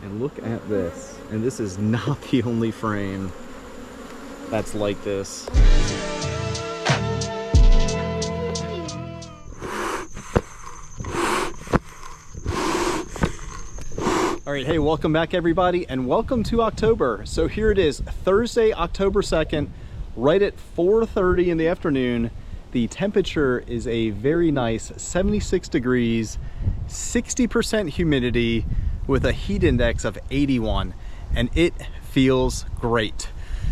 And look at this. And this is not the only frame that's like this. All right, hey, welcome back everybody, and welcome to October. So here it is, Thursday, October 2nd, right at 4:30 in the afternoon. The temperature is a very nice 76 degrees, 60% humidity with a heat index of 81, and it feels great.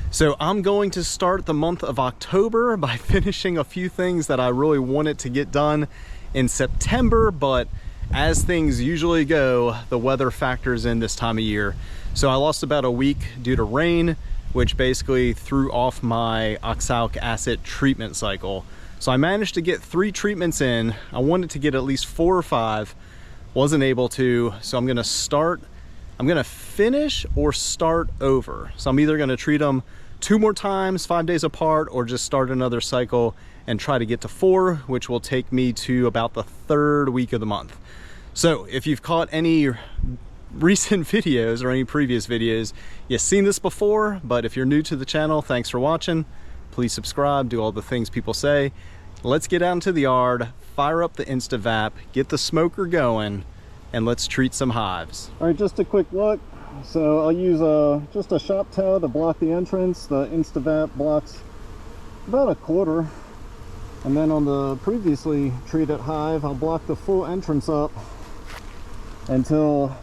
So I'm going to start the month of October by finishing a few things that I really wanted to get done in September, but as things usually go, the weather factors in this time of year. So I lost about a week due to rain, which basically threw off my oxalic acid treatment cycle. So I managed to get 3 treatments in. I wanted to get at least 4 or 5, wasn't able to. So I'm gonna finish or start over. So I'm either gonna treat them 2 more times, 5 days apart, or just start another cycle and try to get to 4, which will take me to about the 3rd week of the month. So if you've caught any recent videos or any previous videos, you've seen this before, but if you're new to the channel, thanks for watching. Please subscribe, do all the things people say. Let's get out into the yard, fire up the InstaVap, get the smoker going, and let's treat some hives. All right, just a quick look. So I'll use just a shop towel to block the entrance. The InstaVap blocks about 1/4. And then on the previously treated hive, I'll block the full entrance up until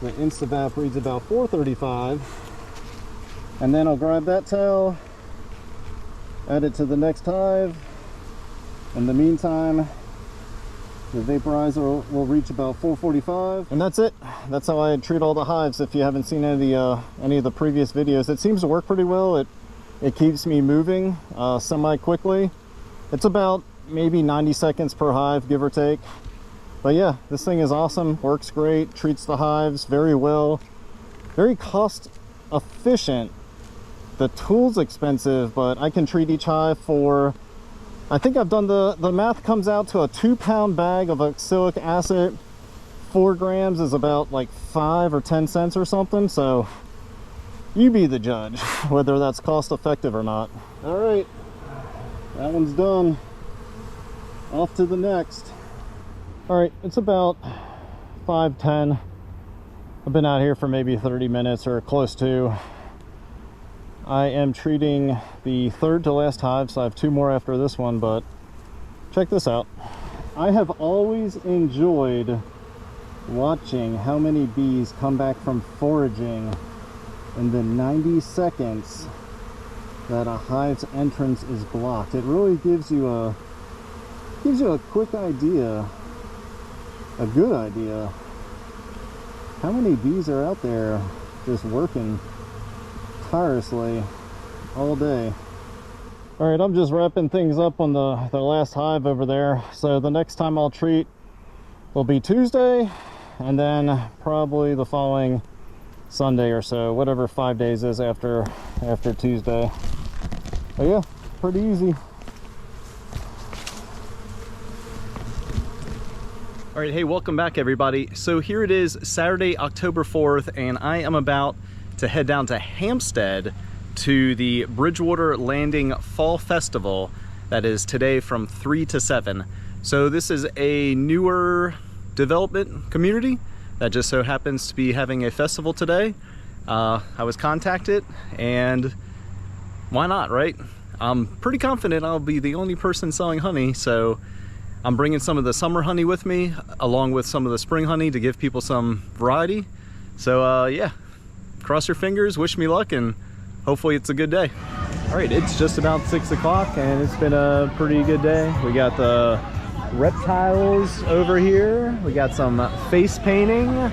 the InstaVap reads about 435. And then I'll grab that towel, add it to the next hive. In the meantime, the vaporizer will reach about 445. And that's it. That's how I treat all the hives. If you haven't seen any of the previous videos, it seems to work pretty well. It keeps me moving semi-quickly. It's about maybe 90 seconds per hive, give or take. But yeah, this thing is awesome, works great, treats the hives very well, very cost efficient. The tool's expensive, but I can treat each hive for, I think I've done the math comes out to a 2-pound bag of oxalic acid. 4 grams is about like 5 or 10 cents or something. So you be the judge whether that's cost effective or not. All right, that one's done. Off to the next. All right, it's about 5:10. I've been out here for maybe 30 minutes or close to. I am treating the 3rd to last hive, so I have 2 more after this one, but check this out. I have always enjoyed watching how many bees come back from foraging in the 90 seconds that a hive's entrance is blocked. It really gives you a quick idea, a good idea, how many bees are out there just working tirelessly all day. All right, I'm just wrapping things up on the last hive over there. So the next time I'll treat will be Tuesday, and then probably the following Sunday or so, whatever 5 days is after Tuesday. But yeah, pretty easy. All right, hey, welcome back everybody. So here it is, Saturday, October 4th, and I am about to head down to Hampstead to the Bridgewater Landing Fall Festival that is today from 3 to 7. So this is a newer development community that just so happens to be having a festival today. I was contacted, and why not, right? I'm pretty confident I'll be the only person selling honey, so I'm bringing some of the summer honey with me, along with some of the spring honey to give people some variety. So yeah, cross your fingers, wish me luck, and hopefully it's a good day. All right, it's just about 6 o'clock, and it's been a pretty good day. We got the reptiles over here. We got some face painting.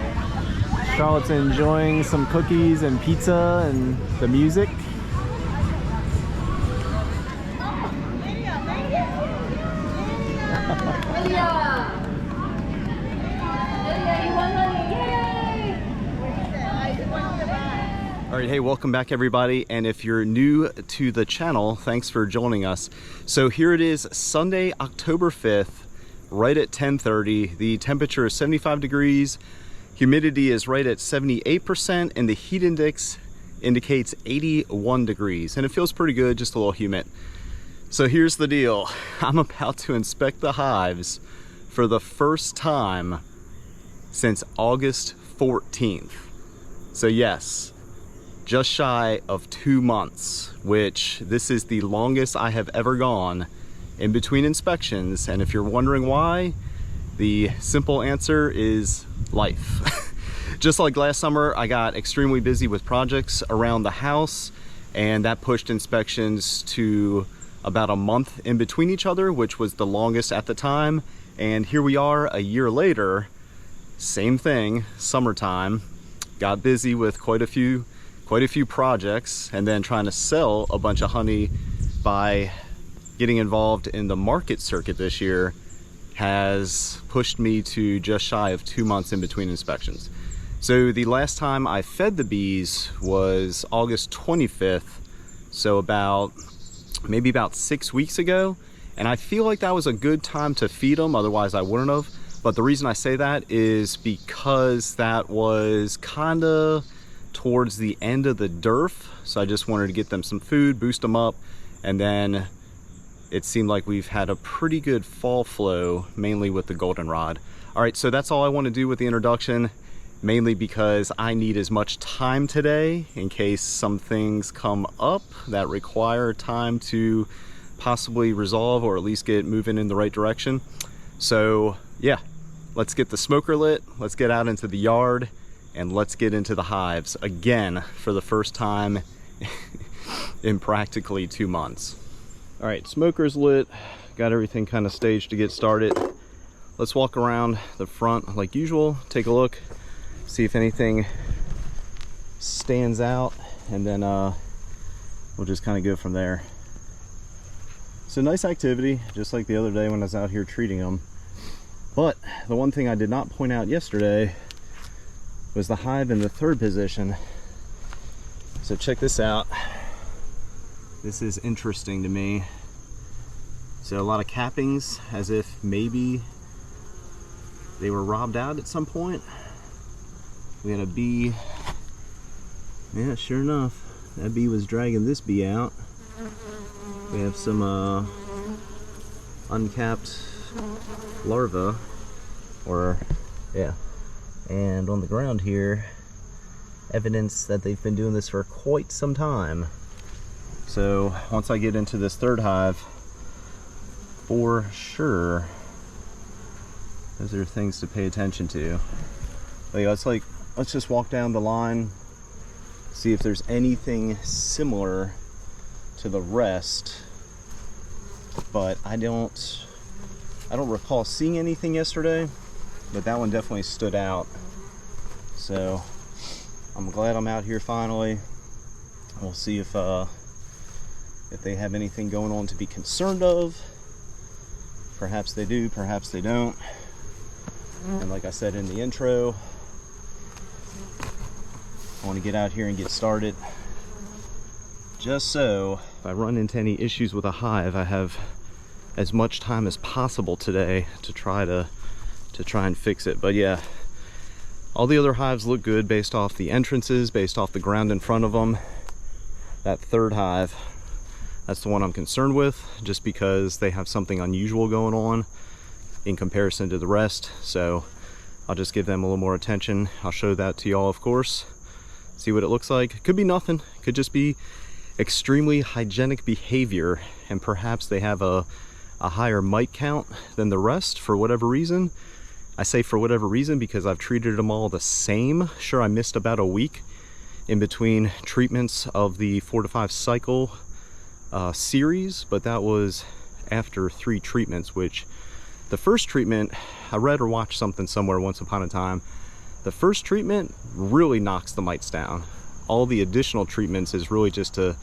Charlotte's enjoying some cookies and pizza and the music. All right, hey, welcome back everybody, and if you're new to the channel, thanks for joining us. So here it is, Sunday, October 5th, right at 10:30. The temperature is 75 degrees, Humidity is right at 78% and the heat index indicates 81 degrees and it feels pretty good, just a little humid. So here's the deal. I'm about to inspect the hives for the first time since August 14th. So yes, just shy of 2 months, which this is the longest I have ever gone in between inspections. And if you're wondering why, the simple answer is life. Just like last summer, I got extremely busy with projects around the house, and that pushed inspections to about a month in between each other, which was the longest at the time. And here we are a year later, same thing, summertime. Got busy with quite a few projects, and then trying to sell a bunch of honey by getting involved in the market circuit this year has pushed me to just shy of 2 months in between inspections. So the last time I fed the bees was August 25th, so maybe about 6 weeks ago, and I feel like that was a good time to feed them, otherwise I wouldn't have. But the reason I say that is because that was kinda towards the end of the DERF, so I just wanted to get them some food, boost them up, and then it seemed like we've had a pretty good fall flow, mainly with the goldenrod. All right, so that's all I want to do with the introduction, mainly because I need as much time today in case some things come up that require time to possibly resolve or at least get moving in the right direction. So yeah, let's get the smoker lit, let's get out into the yard, and let's get into the hives again for the first time in practically 2 months. All right, smoker's lit, got everything kind of staged to get started. Let's walk around the front like usual, take a look, see if anything stands out, and then we'll just kind of go from there. So nice activity, just like the other day when I was out here treating them. But the one thing I did not point out yesterday was the hive in the third position. So check this out. This is interesting to me. So a lot of cappings, as if maybe they were robbed out at some point. We had a bee. Yeah, sure enough, that bee was dragging this bee out. We have some uncapped larvae, or yeah. And on the ground here, evidence that they've been doing this for quite some time. So once I get into this third hive, for sure, those are things to pay attention to. Let's just walk down the line, see if there's anything similar to the rest. But I don't recall seeing anything yesterday, but that one definitely stood out. So I'm glad I'm out here finally. We'll see if they have anything going on to be concerned of. Perhaps they do, perhaps they don't. And like I said in the intro, I want to get out here and get started, just so if I run into any issues with a hive, I have as much time as possible today to try and fix it. But yeah, all the other hives look good based off the entrances, based off the ground in front of them. That third hive, that's the one I'm concerned with, just because they have something unusual going on in comparison to the rest. So I'll just give them a little more attention. I'll show that to y'all, of course, see what it looks like. Could be nothing, could just be extremely hygienic behavior, and perhaps they have a higher mite count than the rest for whatever reason. I say for whatever reason because I've treated them all the same. Sure, I missed about a week in between treatments of the 4 to 5 cycle series, but that was after 3 treatments, which the first treatment, I read or watched something somewhere once upon a time, the first treatment really knocks the mites down. All the additional treatments is really just to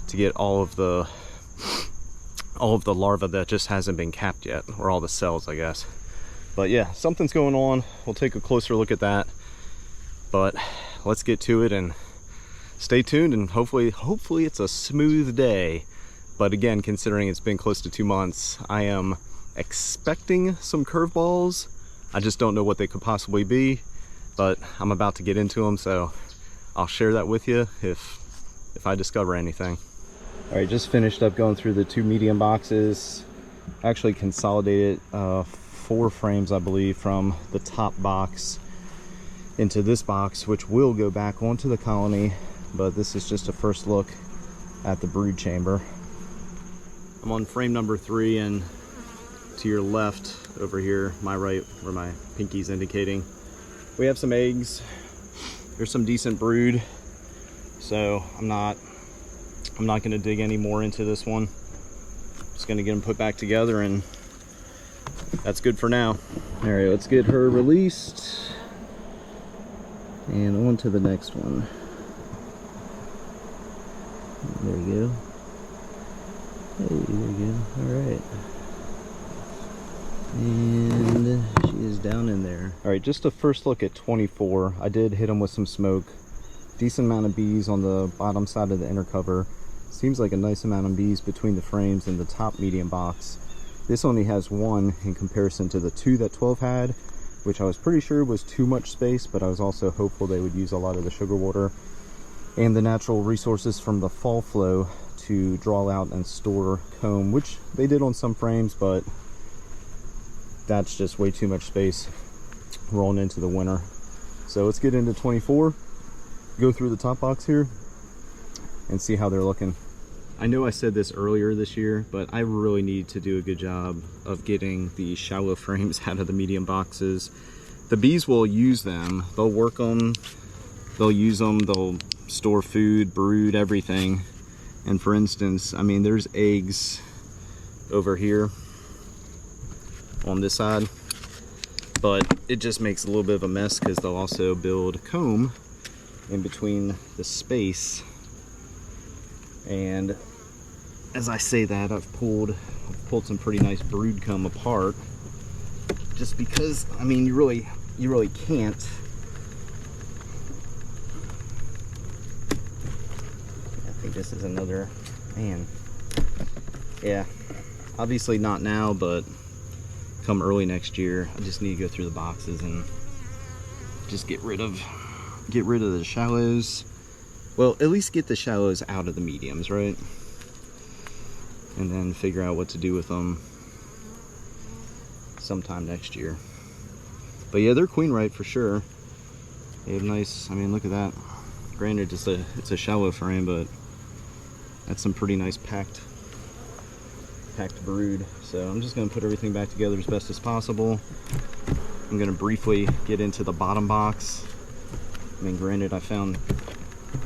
get all of the larvae that just hasn't been capped yet, or all the cells, I guess. But yeah, something's going on. We'll take a closer look at that, but let's get to it and stay tuned, and hopefully it's a smooth day. But again, considering it's been close to 2 months, I am expecting some curveballs. I just don't know what they could possibly be. but I'm about to get into them, so I'll share that with you if I discover anything. All right, just finished up going through the 2 medium boxes. Actually consolidated 4 frames, I believe, from the top box into this box, which will go back onto the colony, but this is just a first look at the brood chamber. I'm on frame number 3, and to your left over here, my right, where my pinky's indicating, we have some eggs. There's some decent brood, so I'm not going to dig any more into this one. Just going to get them put back together, and that's good for now. All right, let's get her released and on to the next one. There we go. Hey, there we go. All right. And she is down in there. All right, just a first look at 24. I did hit them with some smoke. Decent amount of bees on the bottom side of the inner cover. Seems like a nice amount of bees between the frames and the top medium box. This only has 1 in comparison to the 2 that 12 had, which I was pretty sure was too much space, but I was also hopeful they would use a lot of the sugar water and the natural resources from the fall flow to draw out and store comb, which they did on some frames, but that's just way too much space rolling into the winter. So let's get into 24, go through the top box here, and see how they're looking. I know I said this earlier this year, but I really need to do a good job of getting the shallow frames out of the medium boxes. The bees will use them, they'll work them, they'll use them, they'll store food, brood, everything. And for instance, I mean, there's eggs over here on this side, but it just makes a little bit of a mess because they'll also build comb in between the space. And as I say that, I've pulled some pretty nice brood comb apart, just because, I mean, you really can't. I think this is another, man, yeah, obviously not now, but come early next year, I just need to go through the boxes and just get rid of the shallows. Well, at least get the shallows out of the mediums, right? And then figure out what to do with them sometime next year. But yeah, they're queen right for sure. They have nice, I mean, look at that. Granted, it's a shallow frame, but that's some pretty nice packed brood. So I'm just gonna put everything back together as best as possible. I'm gonna briefly get into the bottom box. I mean, granted, I found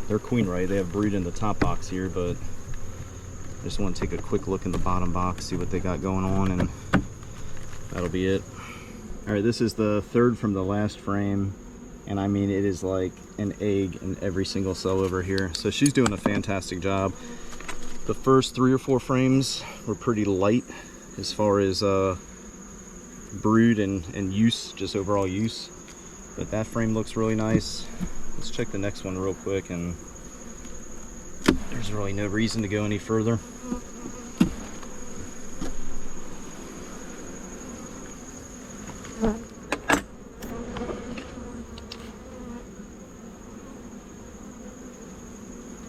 they're queen right. They have brood in the top box here, but I just want to take a quick look in the bottom box, see what they got going on, and that'll be it. All right, this is the 3rd from the last frame, and I mean, it is like an egg in every single cell over here. So she's doing a fantastic job. The first 3 or 4 frames were pretty light as far as brood and use, just overall use, but that frame looks really nice. Let's check the next one real quick, and there's really no reason to go any further.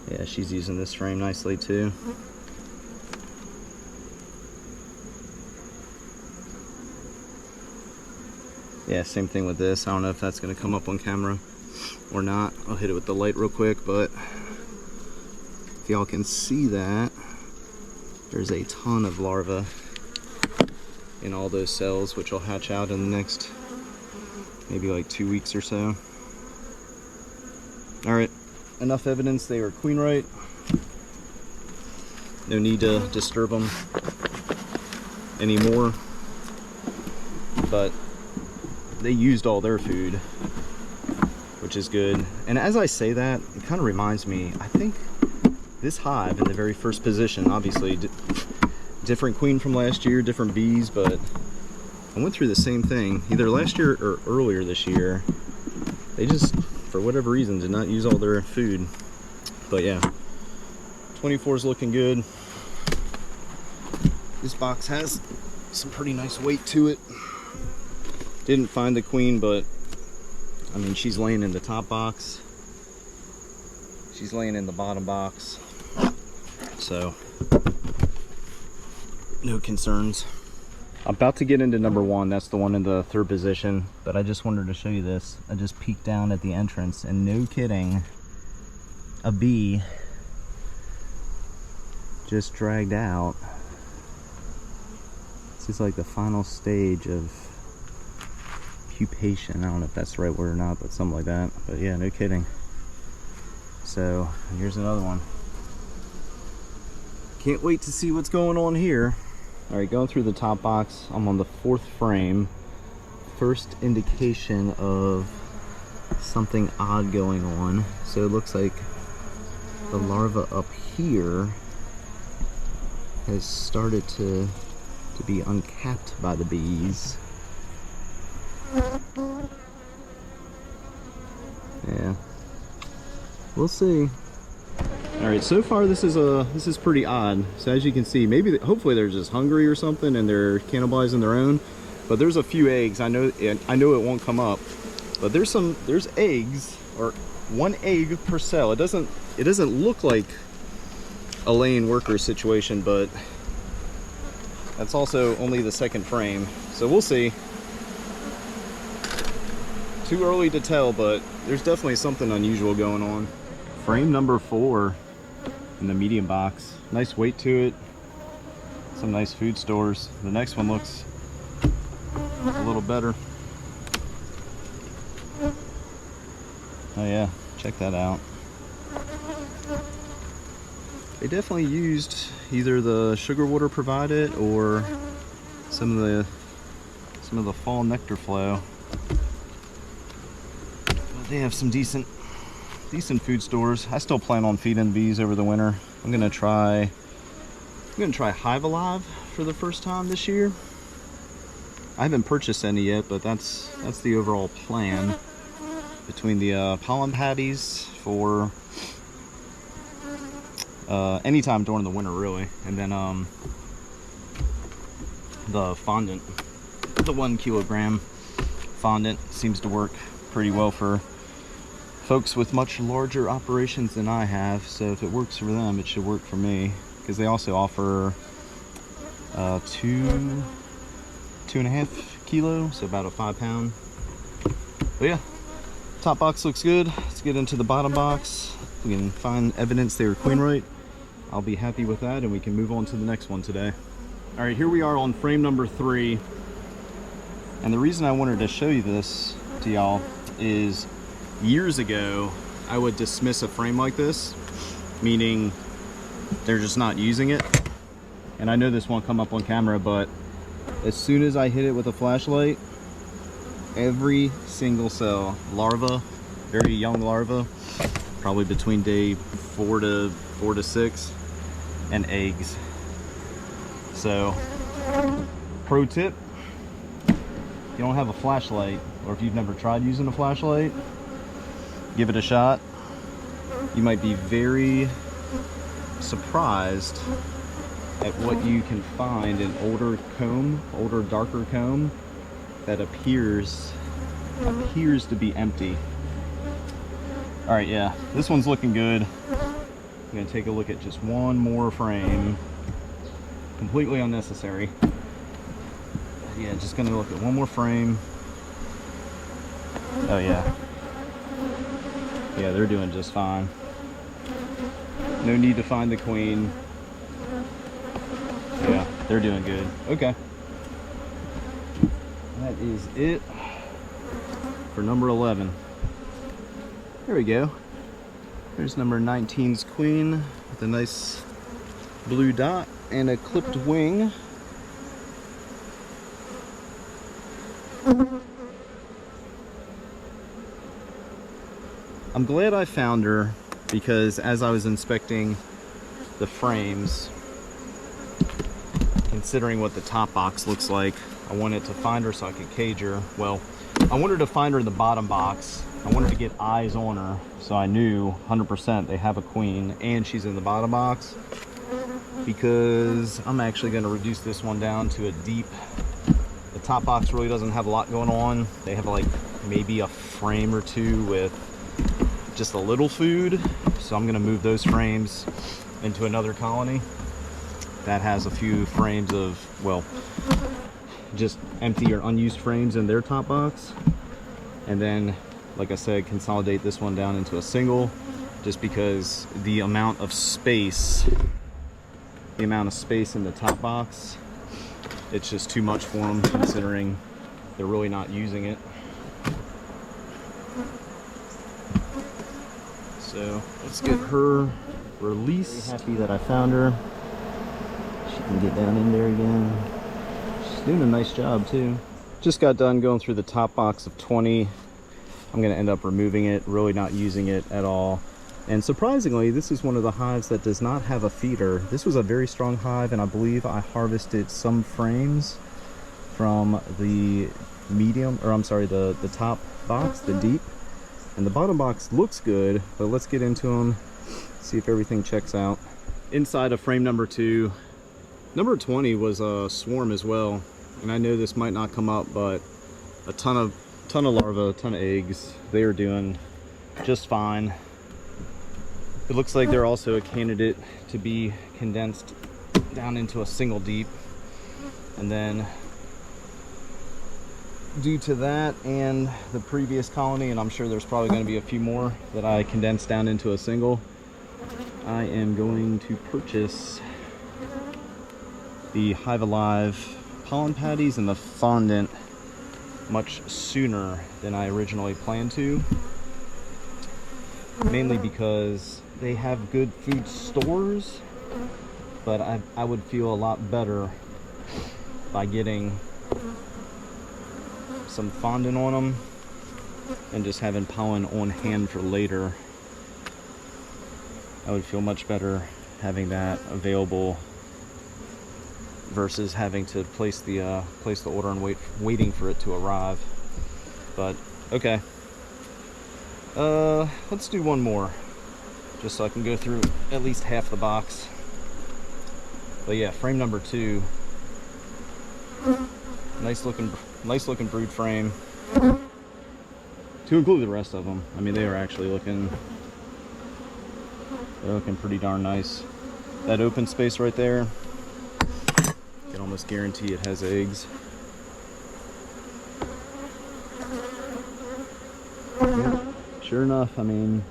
Yeah, she's using this frame nicely too. Yeah, same thing with this. I don't know if that's going to come up on camera or not. I'll hit it with the light real quick, but if y'all can see that, there's a ton of larvae in all those cells, which will hatch out in the next maybe like 2 weeks or so. All right, enough evidence they are queen right. No need to disturb them anymore, but they used all their food, which is good. And as I say that, it kind of reminds me, I think this hive in the very first position, obviously different queen from last year, different bees, but I went through the same thing either last year or earlier this year. They just, for whatever reason, did not use all their food. But yeah, 24 is looking good. This box has some pretty nice weight to it. Didn't find the queen, but I mean, she's laying in the top box. She's laying in the bottom box. So, no concerns. I'm about to get into number one. That's the one in the third position. But I just wanted to show you this. I just peeked down at the entrance, and no kidding, a bee just dragged out. This is like the final stage of pupation. I don't know if that's the right word or not, but something like that. But yeah, no kidding. So here's another one. Can't wait to see what's going on here. All right, going through the top box. I'm on the 4th frame. First indication of something odd going on. So it looks like the larva up here has started to be uncapped by the bees. Yeah, we'll see. All right, so far this is pretty odd. So as you can see, hopefully they're just hungry or something and they're cannibalizing their own. But there's a few eggs. I know it won't come up, but there's eggs, or 1 egg per cell. It doesn't look like a laying worker situation, but that's also only the 2nd frame. So we'll see. Too early to tell, but there's definitely something unusual going on. Frame number 4 in the medium box. Nice weight to it. Some nice food stores. The next one looks a little better. Oh yeah, check that out. They definitely used either the sugar water provided or some of the fall nectar flow. But they have some decent food stores. I still plan on feeding bees over the winter. I'm gonna try Hive Alive for the first time this year. I haven't purchased any yet, but that's the overall plan. Between the pollen patties for anytime during the winter, really, and then the fondant, the 1 kilogram fondant seems to work pretty well for folks with much larger operations than I have. So if it works for them, it should work for me, because they also offer 2.5 kilo, so about a 5 pound. But yeah, top box looks good. Let's get into the bottom box. If we can find evidence they were queen right, I'll be happy with that, and we can move on to the next one today. All right, here we are on frame number 3. And the reason I wanted to show you this to y'all is years ago, I would dismiss a frame like this, meaning they're just not using it. And I know this won't come up on camera, but as soon as I hit it with a flashlight, every single cell, larva, very young larva, probably between day 4 to 6, and eggs. So, pro tip, if you don't have a flashlight, or if you've never tried using a flashlight, give it a shot. You might be very surprised at what you can find in older darker comb that appears to be empty. All right, yeah, this one's looking good. I'm gonna take a look at just one more frame. Completely unnecessary. Yeah, just gonna look at one more frame. Oh yeah. Yeah, they're doing just fine. No need to find the queen. Yeah, they're doing good. Okay. That is it for number 11. There we go. There's number 19's queen with a nice blue dot and a clipped wing. I'm glad I found her, because as I was inspecting the frames, considering what the top box looks like, I wanted to find her so I could cage her. Well, I wanted to find her in the bottom box. I wanted to get eyes on her, so I knew 100% they have a queen and she's in the bottom box, because I'm actually going to reduce this one down to a top box really doesn't have a lot going on. They have like maybe a frame or two with just a little food. So I'm gonna move those frames into another colony that has a few frames of, well, just empty or unused frames in their top box. And then, like I said, consolidate this one down into a single, just because the amount of space in the top box, it's just too much for them, considering they're really not using it. So let's get her released. Happy that I found her. She can get down in there again. She's doing a nice job too. Just got done going through the top box of 20. I'm gonna end up removing it, really not using it at all. And surprisingly, this is one of the hives that does not have a feeder. This was a very strong hive, and I believe I harvested some frames from the medium, or I'm sorry, the top box, the deep. And the bottom box looks good, but let's get into them, see if everything checks out. Inside of frame number 2, number 20 was a swarm as well. And I know this might not come up, but a ton of larvae, a ton of eggs. They are doing just fine. It looks like they're also a candidate to be condensed down into a single deep. And then due to that and the previous colony, and I'm sure there's probably going to be a few more that I condensed down into a single, I am going to purchase the Hive Alive pollen patties and the fondant much sooner than I originally planned to, mainly because they have good food stores, but I would feel a lot better by getting some fondant on them and just having pollen on hand for later. I would feel much better having that available versus having to place the order and waiting for it to arrive. But okay, let's do one more, just so I can go through at least half the box. But yeah, frame number 2, nice looking brood frame, to include the rest of them. I mean, they are actually looking pretty darn nice. That open space right there, I can almost guarantee it has eggs. Yep. Sure enough, I mean,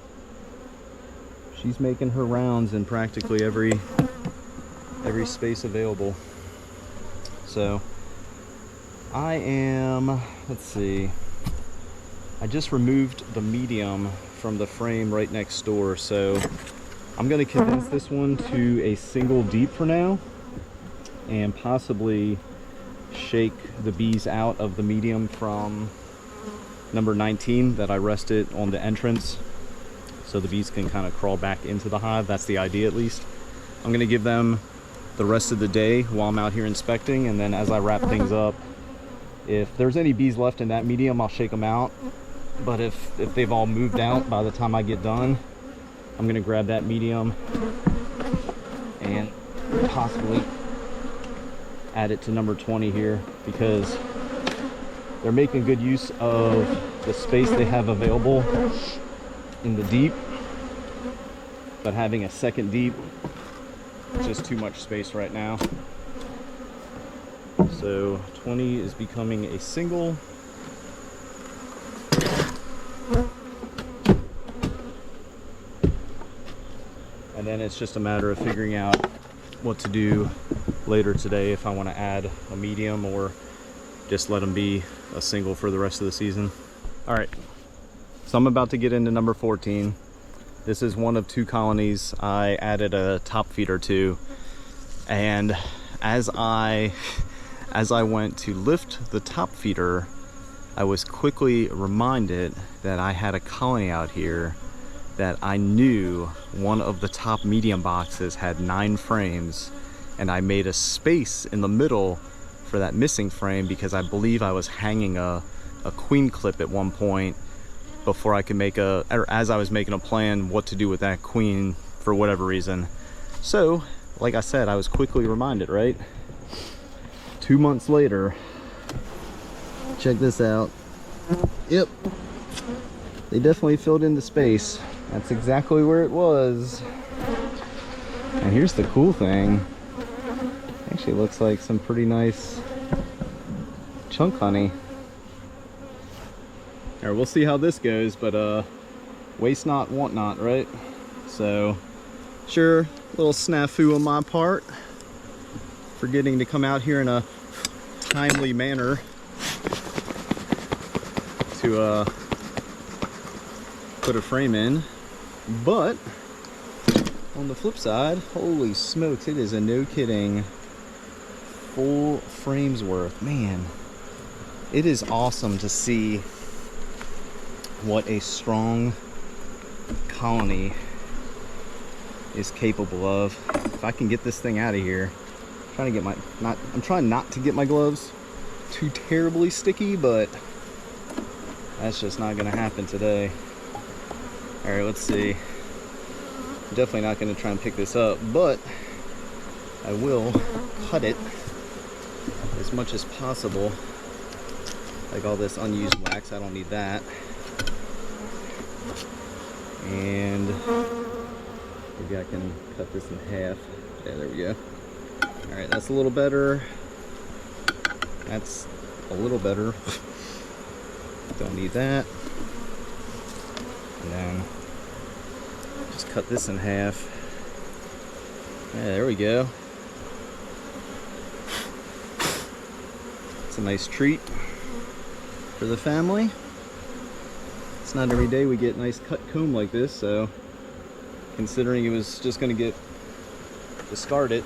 she's making her rounds in practically every space available. So I am, let's see, I just removed the medium from the frame right next door, so I'm going to condense this one to a single deep for now, and possibly shake the bees out of the medium from number 19 that I rested on the entrance, so the bees can kind of crawl back into the hive. That's the idea, at least. I'm going to give them the rest of the day while I'm out here inspecting, and then as I wrap things up, if there's any bees left in that medium, I'll shake them out. But if they've all moved out by the time I get done, I'm going to grab that medium and possibly add it to number 20 here, because they're making good use of the space they have available in the deep, but having a second deep is just too much space right now. So 20 is becoming a single. And then it's just a matter of figuring out what to do later today, if I want to add a medium or just let them be a single for the rest of the season. All right, so I'm about to get into number 14. This is one of 2 colonies I added a top feeder to, and as I went to lift the top feeder, I was quickly reminded that I had a colony out here that I knew one of the top medium boxes had 9 frames, and I made a space in the middle for that missing frame because I believe I was hanging a queen clip at one point before I could make or as I was making a plan what to do with that queen for whatever reason. So, like I said, I was quickly reminded, right? 2 months later, Check this out. Yep. They definitely filled in the space. That's exactly where it was. And here's the cool thing. Actually looks like some pretty nice chunk honey. All right, we'll see how this goes, but waste not, want not, right? So, sure, a little snafu on my part, forgetting to come out here in a timely manner to put a frame in. But on the flip side, holy smokes, it is a no kidding full frame's worth. Man, it is awesome to see what a strong colony is capable of. If I can get this thing out of here, I'm trying not to get my gloves too terribly sticky, but that's just not gonna happen today. All right, let's see. I'm definitely not gonna try and pick this up, but I will cut it as much as possible. Like all this unused wax, I don't need that. And maybe I can cut this in half. Yeah, there we go. All right, that's a little better. That's a little better. Don't need that. And then just cut this in half. Yeah, there we go. It's a nice treat for the family. It's not every day we get nice cut comb like this, so considering it was just going to get discarded,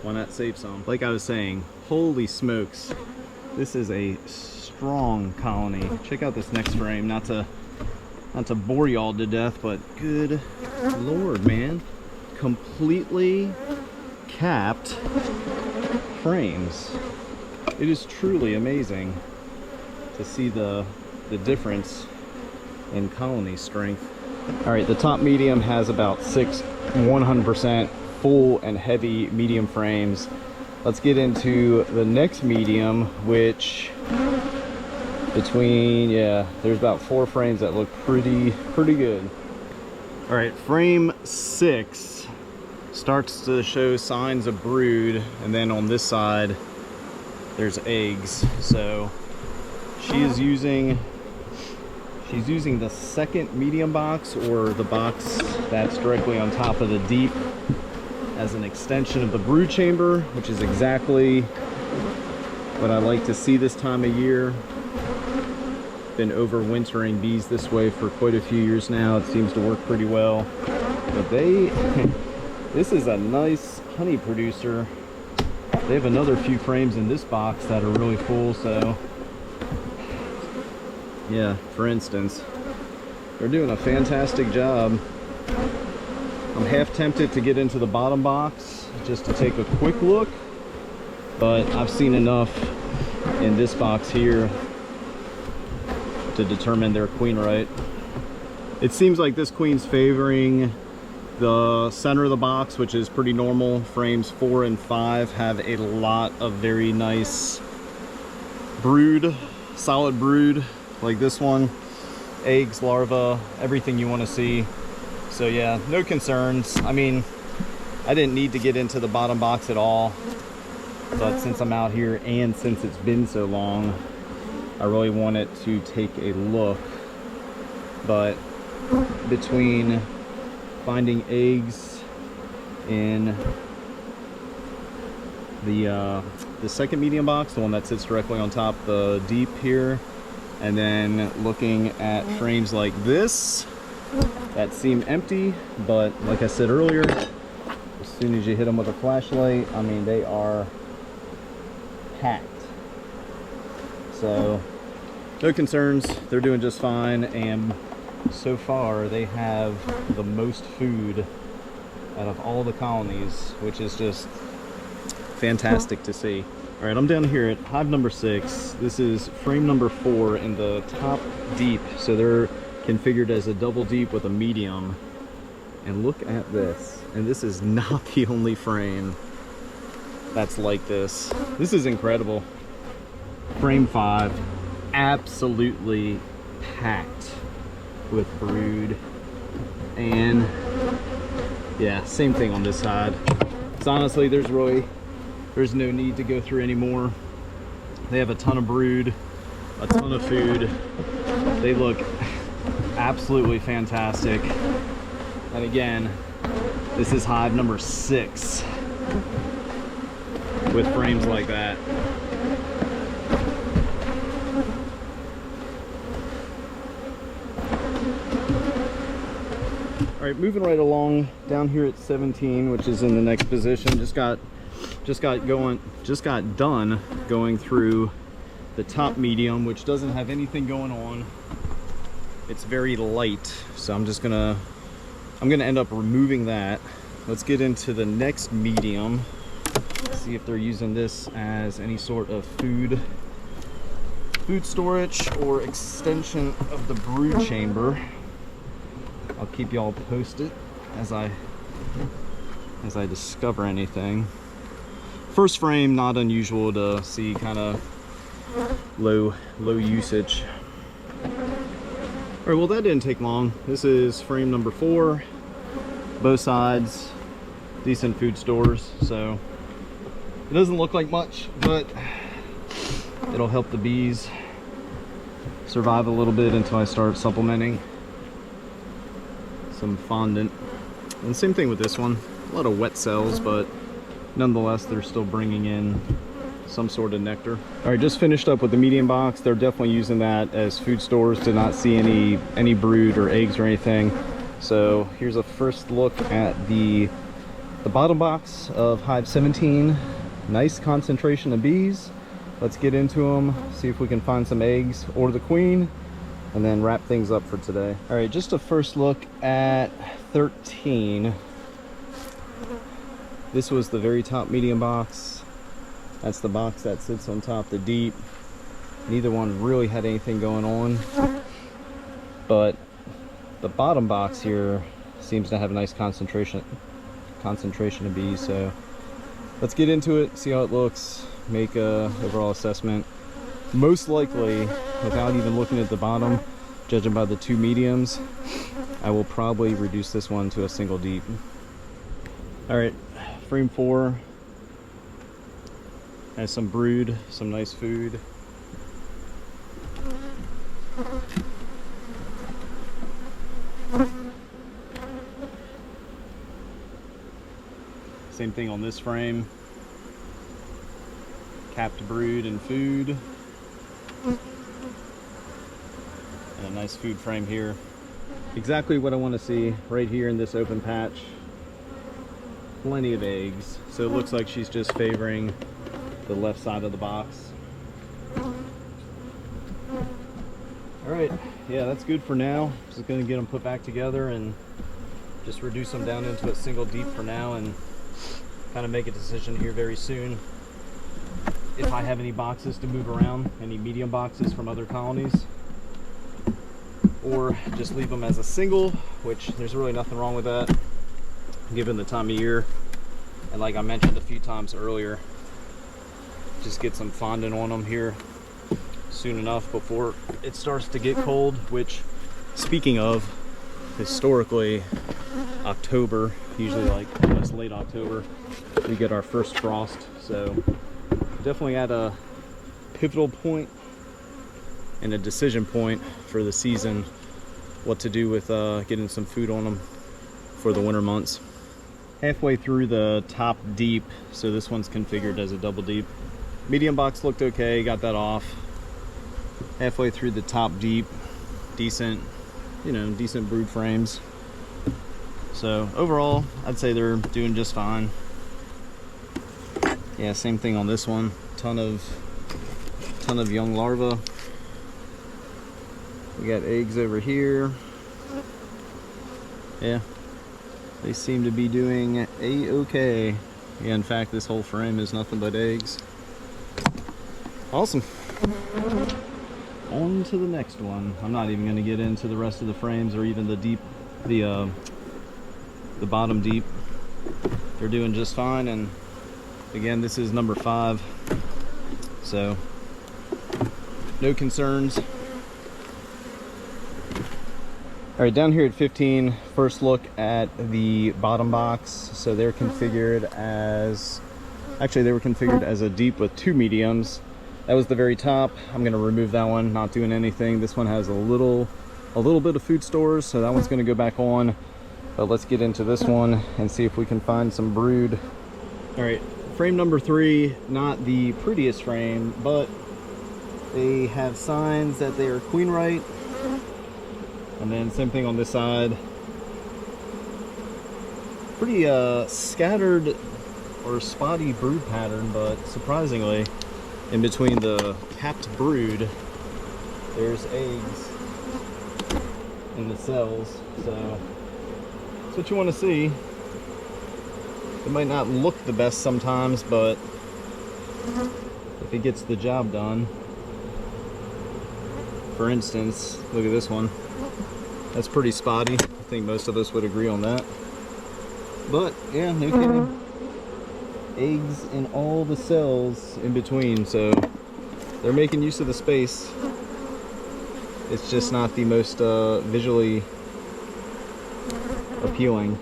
why not save some? Like I was saying, holy smokes, this is a strong colony. Check out this next frame. Not to bore y'all to death, but good lord, man, completely capped frames. It is truly amazing to see the difference in colony strength. All right, the top medium has about 6 100% full and heavy medium frames. Let's get into the next medium, which there's about 4 frames that look pretty good. All right, frame 6 starts to show signs of brood, and then on this side there's eggs. So she's using the second medium box, or the box that's directly on top of the deep, as an extension of the brood chamber, which is exactly what I like to see this time of year. Been overwintering bees this way for quite a few years now. It seems to work pretty well. But this is a nice honey producer. They have another few frames in this box that are really full, so yeah, for instance, they're doing a fantastic job. I'm half tempted to get into the bottom box just to take a quick look, but I've seen enough in this box here to determine their queen right. It seems like this queen's favoring the center of the box, which is pretty normal. Frames 4 and 5 have a lot of very nice brood, solid brood, like this one. Eggs, larvae, everything you want to see. So yeah, no concerns. I mean, I didn't need to get into the bottom box at all, but since I'm out here and since it's been so long, I really wanted to take a look. But between finding eggs in the second medium box, the one that sits directly on top the deep here, and then looking at frames like this that seem empty, but like I said earlier, as soon as you hit them with a flashlight, I mean, they are packed. So no concerns, they're doing just fine, and so far they have the most food out of all the colonies, which is just fantastic to see. All right, I'm down here at hive number 6. This is frame number 4 in the top deep, so they're configured as a double deep with a medium. And look at this, and this is not the only frame that's like this. This is incredible. frame 5, absolutely packed with brood. And yeah, same thing on this side. So honestly, there's no need to go through anymore. They have a ton of brood, a ton of food. They look absolutely fantastic. And again, this is hive number 6 with frames like that. All right, moving right along down here at 17, which is in the next position. Just got done going through the top medium, which doesn't have anything going on. It's very light, so I'm gonna end up removing that. Let's get into the next medium, see if they're using this as any sort of food storage or extension of the brood chamber. I'll keep y'all posted as I discover anything. First frame, not unusual to see kind of low usage. All right, well that didn't take long. This is frame number 4. Both sides, decent food stores. So it doesn't look like much, but it'll help the bees survive a little bit until I start supplementing some fondant. And same thing with this one. A lot of wet cells, but nonetheless, they're still bringing in some sort of nectar. All right, just finished up with the medium box. They're definitely using that as food stores. Did not see any brood or eggs or anything. So here's a first look at the bottom box of hive 17. Nice concentration of bees. Let's get into them, see if we can find some eggs or the queen, and then wrap things up for today. All right, just a first look at 13. This was the very top medium box. That's the box that sits on top, the deep. Neither one really had anything going on, but the bottom box here seems to have a nice concentration of bees. So let's get into it, see how it looks, make a overall assessment. Most likely, without even looking at the bottom, judging by the 2 mediums, I will probably reduce this one to a single deep. All right, frame 4 has some brood, some nice food. Same thing on this frame. Capped brood and food. And a nice food frame here. Exactly what I want to see right here in this open patch. Plenty of eggs. So it looks like she's just favoring the left side of the box. All right, yeah, that's good for now. Just gonna get them put back together and just reduce them down into a single deep for now, and kind of make a decision here very soon if I have any boxes to move around, any medium boxes from other colonies, or just leave them as a single, which there's really nothing wrong with that given the time of year. And like I mentioned a few times earlier, just get some fondant on them here soon enough before it starts to get cold, which, speaking of, historically October, usually like almost late October, we get our first frost. So definitely at a pivotal point and a decision point for the season, what to do with getting some food on them for the winter months. Halfway through the top deep, so this one's configured as a double deep. Medium box looked okay, got that off. Halfway through the top deep, decent, decent brood frames. So overall, I'd say they're doing just fine. Yeah, same thing on this one. Ton of young larvae. We got eggs over here. Yeah, they seem to be doing a-okay. Yeah, in fact, this whole frame is nothing but eggs. Awesome. On to the next one. I'm not even going to get into the rest of the frames or even the deep, the bottom deep. They're doing just fine. And again, this is number 5. So No concerns. All right, down here at 15, first look at the bottom box. So they're configured as, actually they were configured as a deep with 2 mediums. That was the very top. I'm gonna remove that one, not doing anything. This one has a little bit of food stores, so that one's gonna go back on. But let's get into this one and see if we can find some brood. All right, frame number 3, not the prettiest frame, but they have signs that they are queen right. And then same thing on this side. Pretty scattered or spotty brood pattern, but surprisingly, in between the capped brood, there's eggs in the cells. So that's what you want to see. It might not look the best sometimes, but if it gets the job done. For instance, look at this one. That's pretty spotty. I think most of us would agree on that. But yeah, no kidding. Eggs in all the cells in between, so they're making use of the space. It's just not the most visually appealing.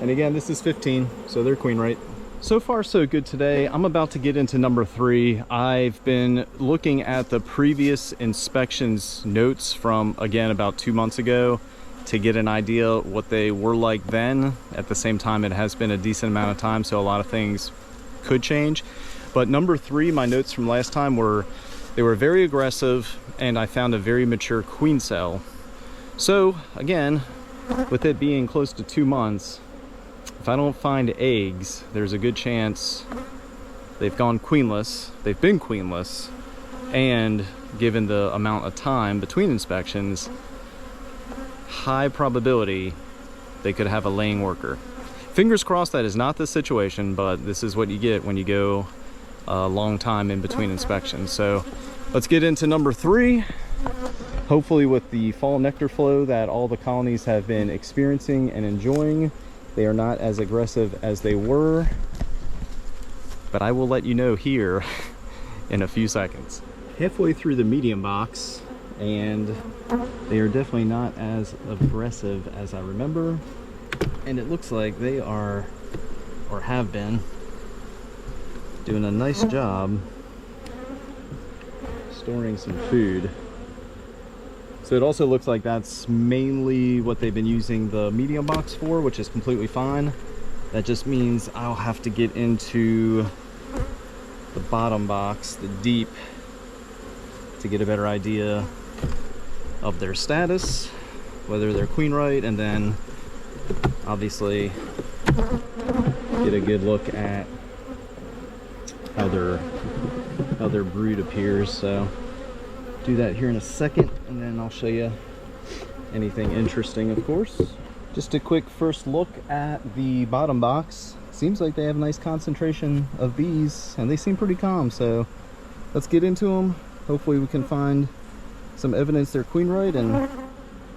And again, this is 15, so they're queen right. So far so good today. I'm about to get into number 3. I've been looking at the previous inspections notes from, again, about 2 months ago to get an idea what they were like then. At the same time, it has been a decent amount of time, so a lot of things could change. But number 3, my notes from last time were, they were very aggressive, and I found a very mature queen cell. So again, with it being close to 2 months, if I don't find eggs, there's a good chance they've gone queenless, they've been queenless, and given the amount of time between inspections, high probability they could have a laying worker. Fingers crossed that is not the situation, but this is what you get when you go a long time in between inspections. So let's get into number 3. Hopefully with the fall nectar flow that all the colonies have been experiencing and enjoying, they are not as aggressive as they were, but I will let you know here in a few seconds. Halfway through the medium box, and they are definitely not as aggressive as I remember. And it looks like they are, or have been, doing a nice job storing some food. So it also looks like that's mainly what they've been using the medium box for, which is completely fine. That just means I'll have to get into the bottom box, the deep, to get a better idea of their status, whether they're queen right, and then obviously get a good look at how their brood appears. So do that here in a second, and then I'll show you anything interesting, of course. Just a quick first look at the bottom box. Seems like they have a nice concentration of bees, and they seem pretty calm, so let's get into them. Hopefully we can find some evidence they're queen right and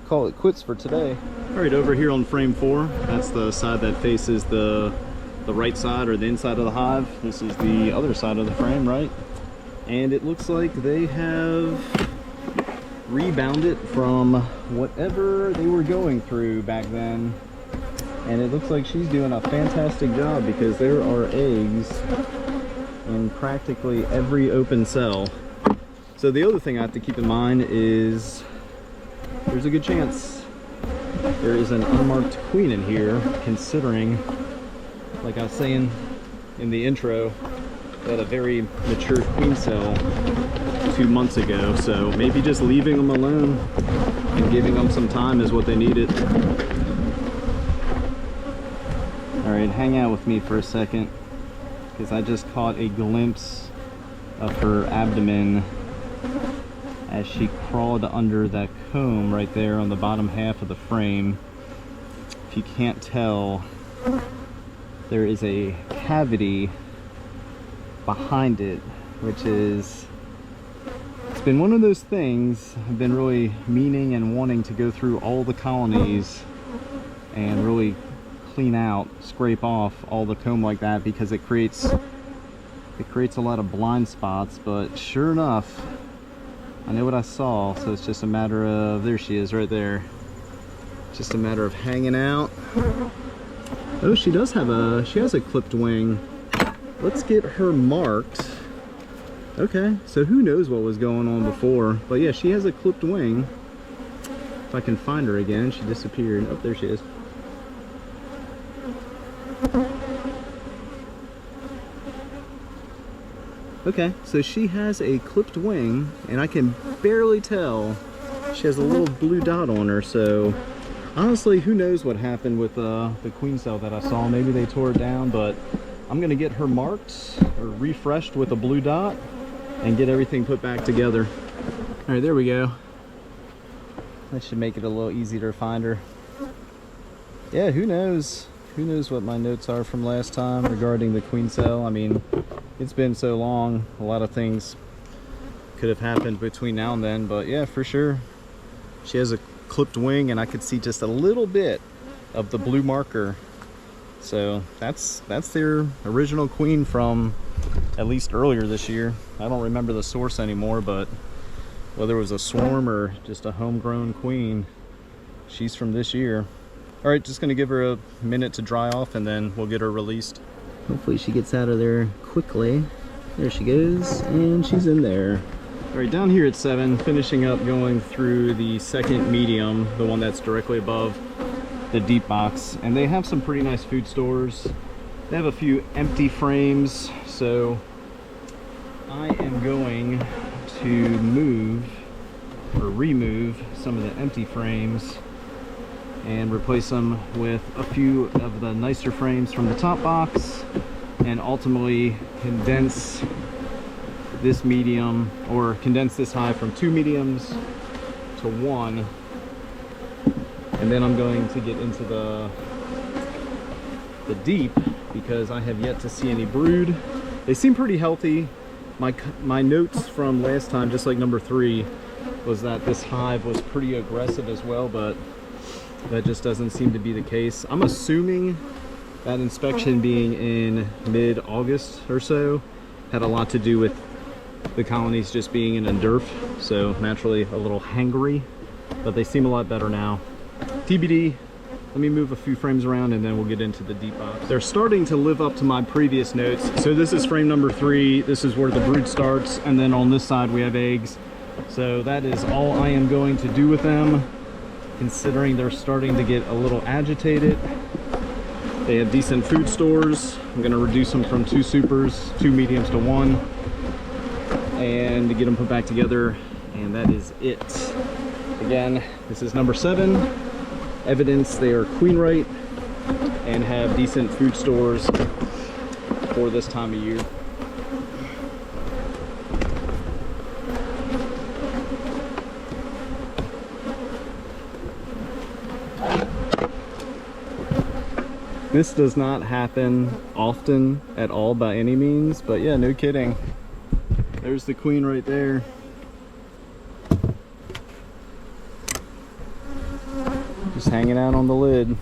call it quits for today. All right, over here on frame 4, that's the side that faces the right side, or the inside of the hive. This is the other side of the frame, right? And it looks like they have rebounded from whatever they were going through back then. And it looks like she's doing a fantastic job, because there are eggs in practically every open cell. So the other thing I have to keep in mind is there's a good chance there is an unmarked queen in here, considering, like I was saying in the intro, they had a very mature queen cell 2 months ago. So maybe just leaving them alone and giving them some time is what they needed. All right, hang out with me for a second, because I just caught a glimpse of her abdomen as she crawled under that comb right there on the bottom half of the frame. If you can't tell, there is a cavity behind it, which is, it's been one of those things I've been really meaning and wanting to go through all the colonies and really clean out, scrape off all the comb like that, because it creates a lot of blind spots. But sure enough, I know what I saw, so it's just a matter of, there she is right there. Just a matter of hanging out. Oh, she does have she has a clipped wing. Let's get her marked. Okay, so who knows what was going on before, but yeah, she has a clipped wing. If I can find her again, she disappeared. Oh, there she is. Okay, so she has a clipped wing, and I can barely tell. She has a little blue dot on her, so honestly, who knows what happened with the queen cell that I saw. Maybe they tore it down, but I'm gonna get her marked or refreshed with a blue dot and get everything put back together. All right, there we go. That should make it a little easier to find her. Yeah, who knows? Who knows what my notes are from last time regarding the queen cell. I mean, it's been so long, a lot of things could have happened between now and then, but yeah, for sure. She has a clipped wing, and I could see just a little bit of the blue marker. So that's their original queen from at least earlier this year. I don't remember the source anymore, but whether it was a swarm or just a homegrown queen, she's from this year. All right, just gonna give her a minute to dry off, and then we'll get her released. Hopefully she gets out of there quickly. There she goes, and she's in there. All right, down here at 7, finishing up going through the second medium, the one that's directly above the deep box. And they have some pretty nice food stores. They have a few empty frames, so I am going to move or remove some of the empty frames and replace them with a few of the nicer frames from the top box, and ultimately condense this medium, or condense this hive from 2 mediums to 1. And then I'm going to get into the deep, because I have yet to see any brood. They seem pretty healthy. My notes from last time, just like number 3, was that this hive was pretty aggressive as well, but that just doesn't seem to be the case. I'm assuming that inspection being in mid-August or so had a lot to do with the colonies just being in a dearth, so naturally a little hangry, but they seem a lot better now. TBD. Let me move a few frames around and then we'll get into the deep box. They're starting to live up to my previous notes. So this is frame number 3. This is where the brood starts, and then on this side we have eggs. So that is all I am going to do with them, considering they're starting to get a little agitated. They have decent food stores. I'm gonna reduce them from 2 supers, 2 mediums to 1, and to get them put back together, and that is it. Again, this is number 7. Evidence they are queen right and have decent food stores for this time of year. This does not happen often at all by any means, but yeah, no kidding. There's the queen right there. Just hanging out on the lid.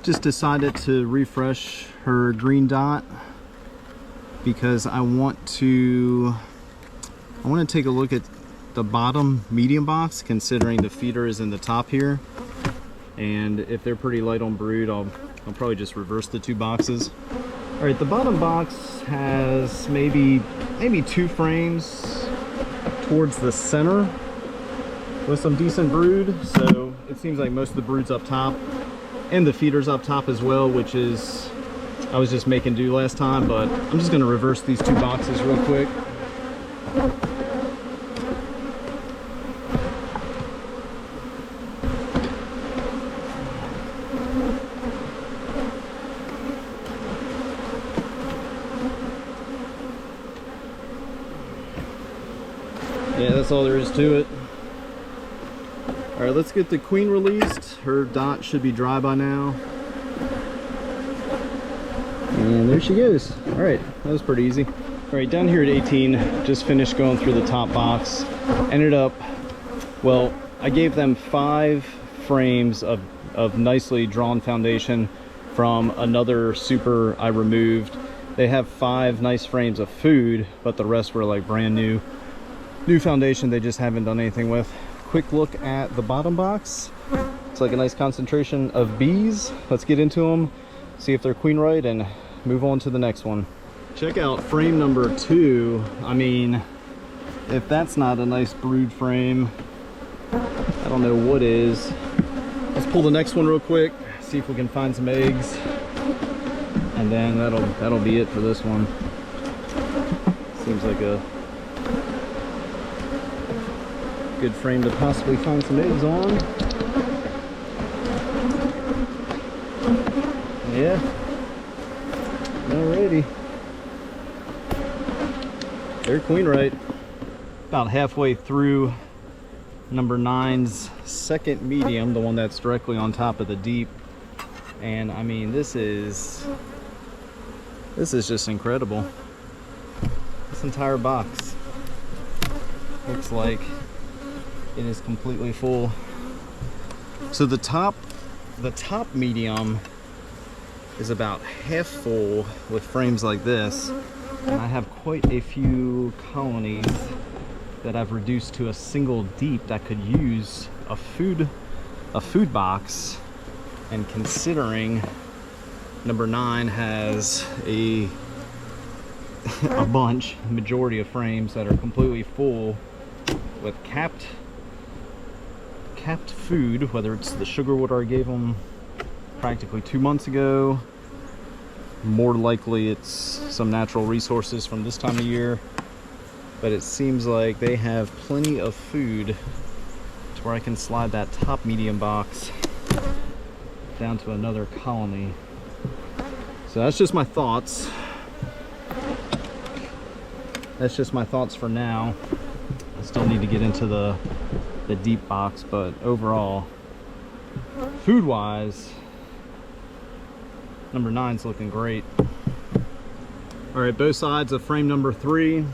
Just decided to refresh her green dot because I want to take a look at the bottom medium box, considering the feeder is in the top here, and if they're pretty light on brood, I'll probably just reverse the 2 boxes. All right, the bottom box has maybe 2 frames towards the center with some decent brood, so it seems like most of the brood's up top. And the feeder's up top as well, which is, I was just making do last time, but I'm just gonna reverse these 2 boxes real quick. Yeah, that's all there is to it. All right, let's get the queen released. Her dot should be dry by now. And there she goes. All right, that was pretty easy. All right, down here at 18, just finished going through the top box. Ended up, well, I gave them 5 frames of nicely drawn foundation from another super I removed. They have 5 nice frames of food, but the rest were like brand new foundation they just haven't done anything with. Quick look at the bottom box. It's like a nice concentration of bees. Let's get into them, see if they're queen right, and move on to the next one. Check out frame number 2. I mean, if that's not a nice brood frame, I don't know what is. Let's pull the next one real quick, see if we can find some eggs, and then that'll be it for this one. Seems like a good frame to possibly find some eggs on. Yeah. Alrighty. They're queen right. About halfway through number 9's second medium, the one that's directly on top of the deep. And I mean, this is just incredible. This entire box looks like it is completely full. So the top medium is about half full with frames like this, and I have quite a few colonies that I've reduced to a single deep that could use a food box. And considering number 9 has a bunch, majority of frames that are completely full with capped food, whether it's the sugar water I gave them practically 2 months ago, more likely it's some natural resources from this time of year, but it seems like they have plenty of food to where I can slide that top medium box down to another colony. So that's just my thoughts. That's just my thoughts for now. I still need to get into the deep box, but overall, food wise, number 9's looking great. All right, both sides of frame number 3.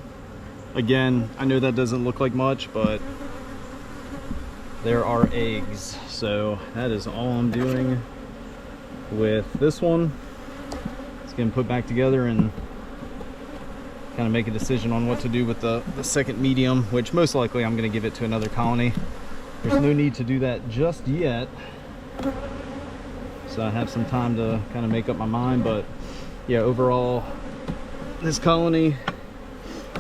Again, I know that doesn't look like much, but there are eggs. So that is all I'm doing with this one. It's getting put back together and kind of make a decision on what to do with the second medium, which most likely I'm going to give it to another colony. There's no need to do that just yet, so I have some time to kind of make up my mind. But yeah, overall, this colony,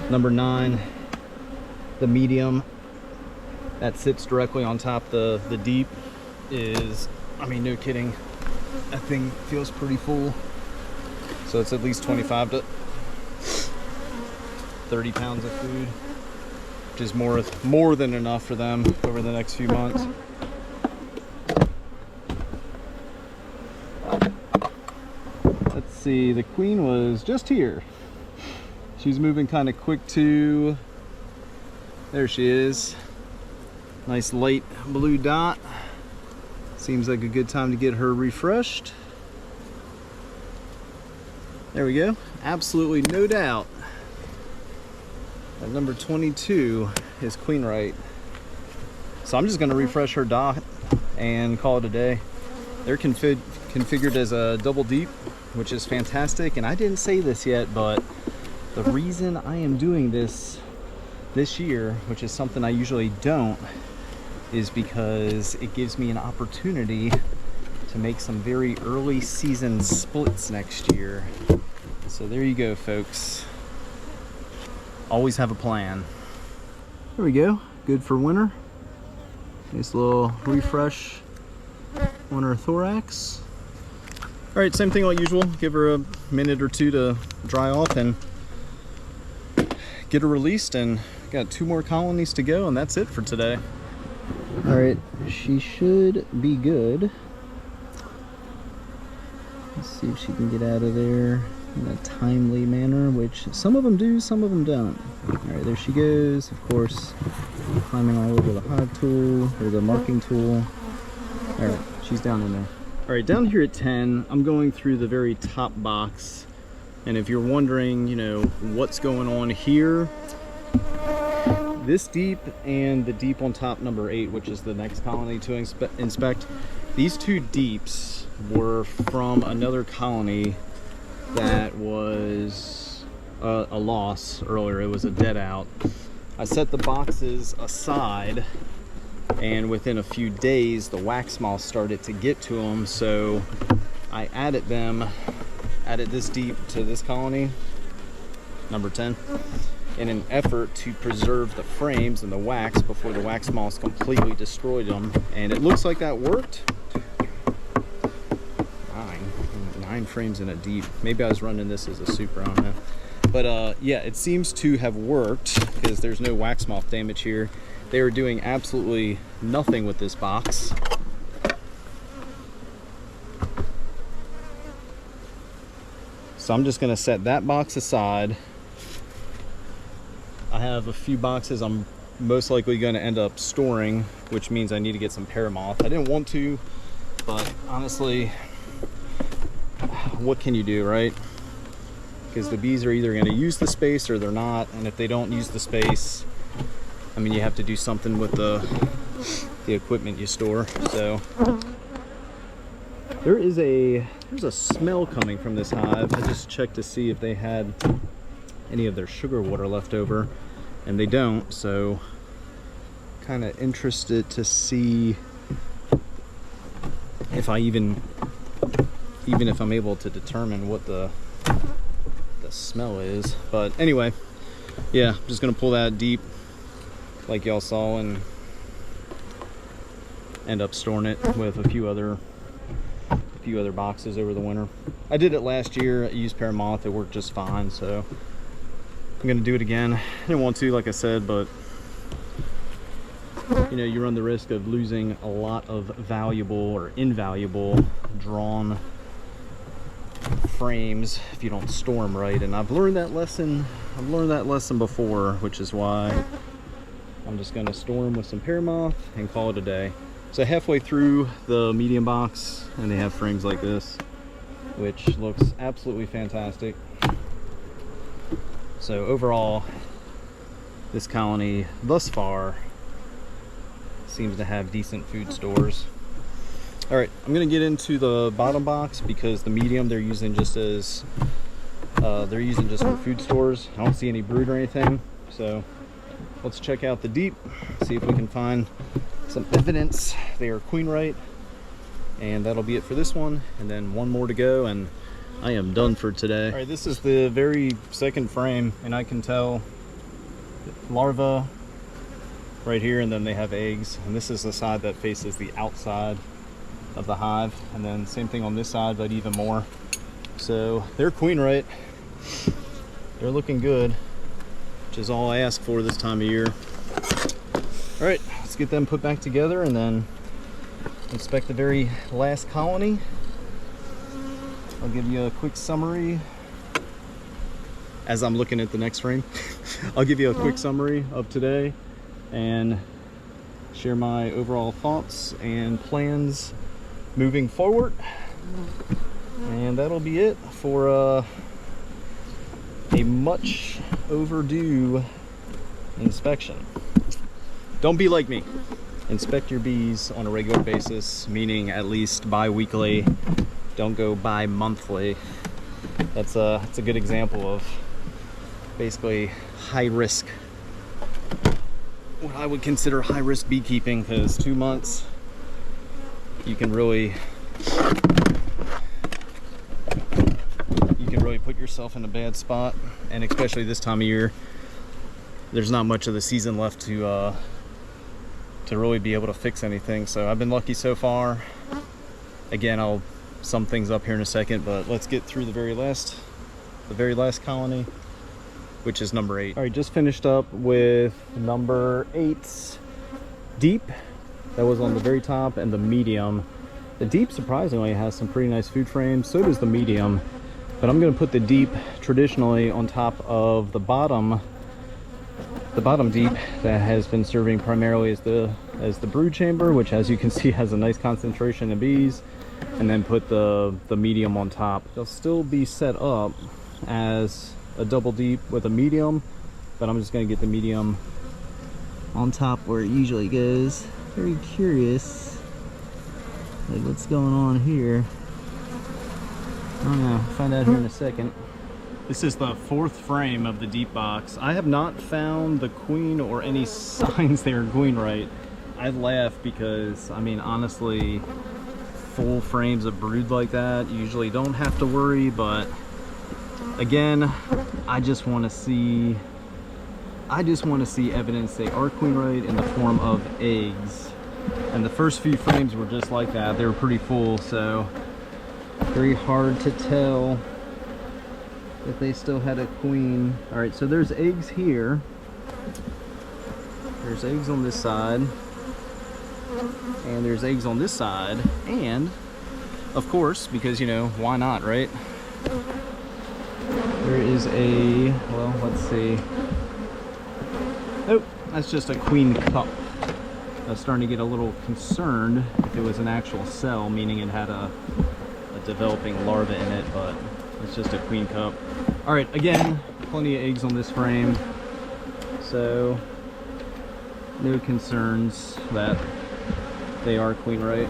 number 9, the medium that sits directly on top the deep, is, I mean, no kidding, that thing feels pretty full. So it's at least 25 to 30 pounds of food, which is more than enough for them over the next few months. Let's see, the queen was just here. She's moving kind of quick too. There she is. Nice light blue dot. Seems like a good time to get her refreshed. There we go. Absolutely no doubt that number 22 is queen right. So I'm just going to refresh her dot and call it a day. They're configured as a double deep, which is fantastic. And I didn't say this yet, but the reason I am doing this year, which is something I usually don't, is because it gives me an opportunity to make some very early season splits next year. So there you go, folks. Always have a plan. There we go. Good for winter. Nice little refresh on her thorax. All right, same thing like usual. Give her a minute or two to dry off and get her released, and got 2 more colonies to go, and that's it for today. All right, she should be good. Let's see if she can get out of there in a timely manner, which some of them do, some of them don't. All right, there she goes. Of course, climbing all over the hive tool, or the marking tool. All right, she's down in there. All right, down here at 10, I'm going through the very top box And if you're wondering, you know, what's going on here, this deep and the deep on top, number 8, which is the next colony to inspect, these 2 deeps were from another colony that was a loss earlier. It was a dead out. I set the boxes aside, and within a few days the wax moth started to get to them, so I added this deep to this colony, number 10, in an effort to preserve the frames and the wax before the wax moths completely destroyed them. And it looks like that worked. 9 frames in a deep. Maybe I was running this as a super, I don't know. But yeah, it seems to have worked because there's no wax moth damage here. They were doing absolutely nothing with this box. So I'm just gonna set that box aside. I have a few boxes I'm most likely gonna end up storing, which means I need to get some paramoth. I didn't want to, but honestly, what can you do, right? Because the bees are either gonna use the space or they're not, and if they don't use the space, I mean, you have to do something with the equipment you store. So there's a smell coming from this hive. I just checked to see if they had any of their sugar water left over, and they don't. So kind of interested to see if I even if I'm able to determine what the smell is. But anyway, yeah, I'm just gonna pull that deep like y'all saw and end up storing it with a few other boxes over the winter. I did it last year. I used paramoth. It worked just fine, so I'm gonna do it again. I didn't want to, like I said, but you know, you run the risk of losing a lot of valuable or invaluable drawn frames if you don't store them right. And I've learned that lesson before, which is why I'm just gonna store them with some paramoth and call it a day. So halfway through the medium box, and they have frames like this, which looks absolutely fantastic. So overall, this colony thus far seems to have decent food stores. All right, I'm gonna get into the bottom box because the medium they're using just for food stores. I don't see any brood or anything. So let's check out the deep, see if we can find some evidence they are queen right. And that'll be it for this one, and then one more to go, and I am done for today. All right, this is the very second frame, and I can tell larvae right here, and then they have eggs, and this is the side that faces the outside of the hive, and then same thing on this side, but even more. So they're queen right. They're looking good, which is all I ask for this time of year. All right, let's get them put back together and then inspect the very last colony. I'll give you a quick summary as I'm looking at the next frame. I'll give you a quick summary of today and share my overall thoughts and plans moving forward. And that'll be it for a much overdue inspection. Don't be like me. Inspect your bees on a regular basis, meaning at least bi-weekly. Don't go bi-monthly. That's a good example of basically high risk, what I would consider high risk beekeeping, because 2 months you can really put yourself in a bad spot. And especially this time of year, there's not much of the season left to really be able to fix anything. So I've been lucky so far. Again, I'll sum things up here in a second, but let's get through the very last colony, which is number 8. All right, just finished up with number 8's deep. That was on the very top, and the medium. The deep surprisingly has some pretty nice food frames. So does the medium, but I'm going to put the deep traditionally on top of the bottom deep that has been serving primarily as the brood chamber, which, as you can see, has a nice concentration of bees, and then put the medium on top. They'll still be set up as a double deep with a medium, but I'm just gonna get the medium on top where it usually goes. Very curious, like what's going on here. I don't know, find out here in a second. This is the 4th frame of the deep box. I have not found the queen or any signs they are queen right. I laugh because, I mean, honestly, full frames of brood like that usually don't have to worry, but again, I just want to see evidence they are queen right in the form of eggs. And the first few frames were just like that. They were pretty full, so very hard to tell if they still had a queen. All right, so there's eggs here. There's eggs on this side. And there's eggs on this side. And, of course, because, you know, why not, right? There is a, well, let's see. Oh, that's just a queen cup. I was starting to get a little concerned if it was an actual cell, meaning it had a developing larva in it, but it's just a queen cup. All right, again, plenty of eggs on this frame, so no concerns that they are queen right.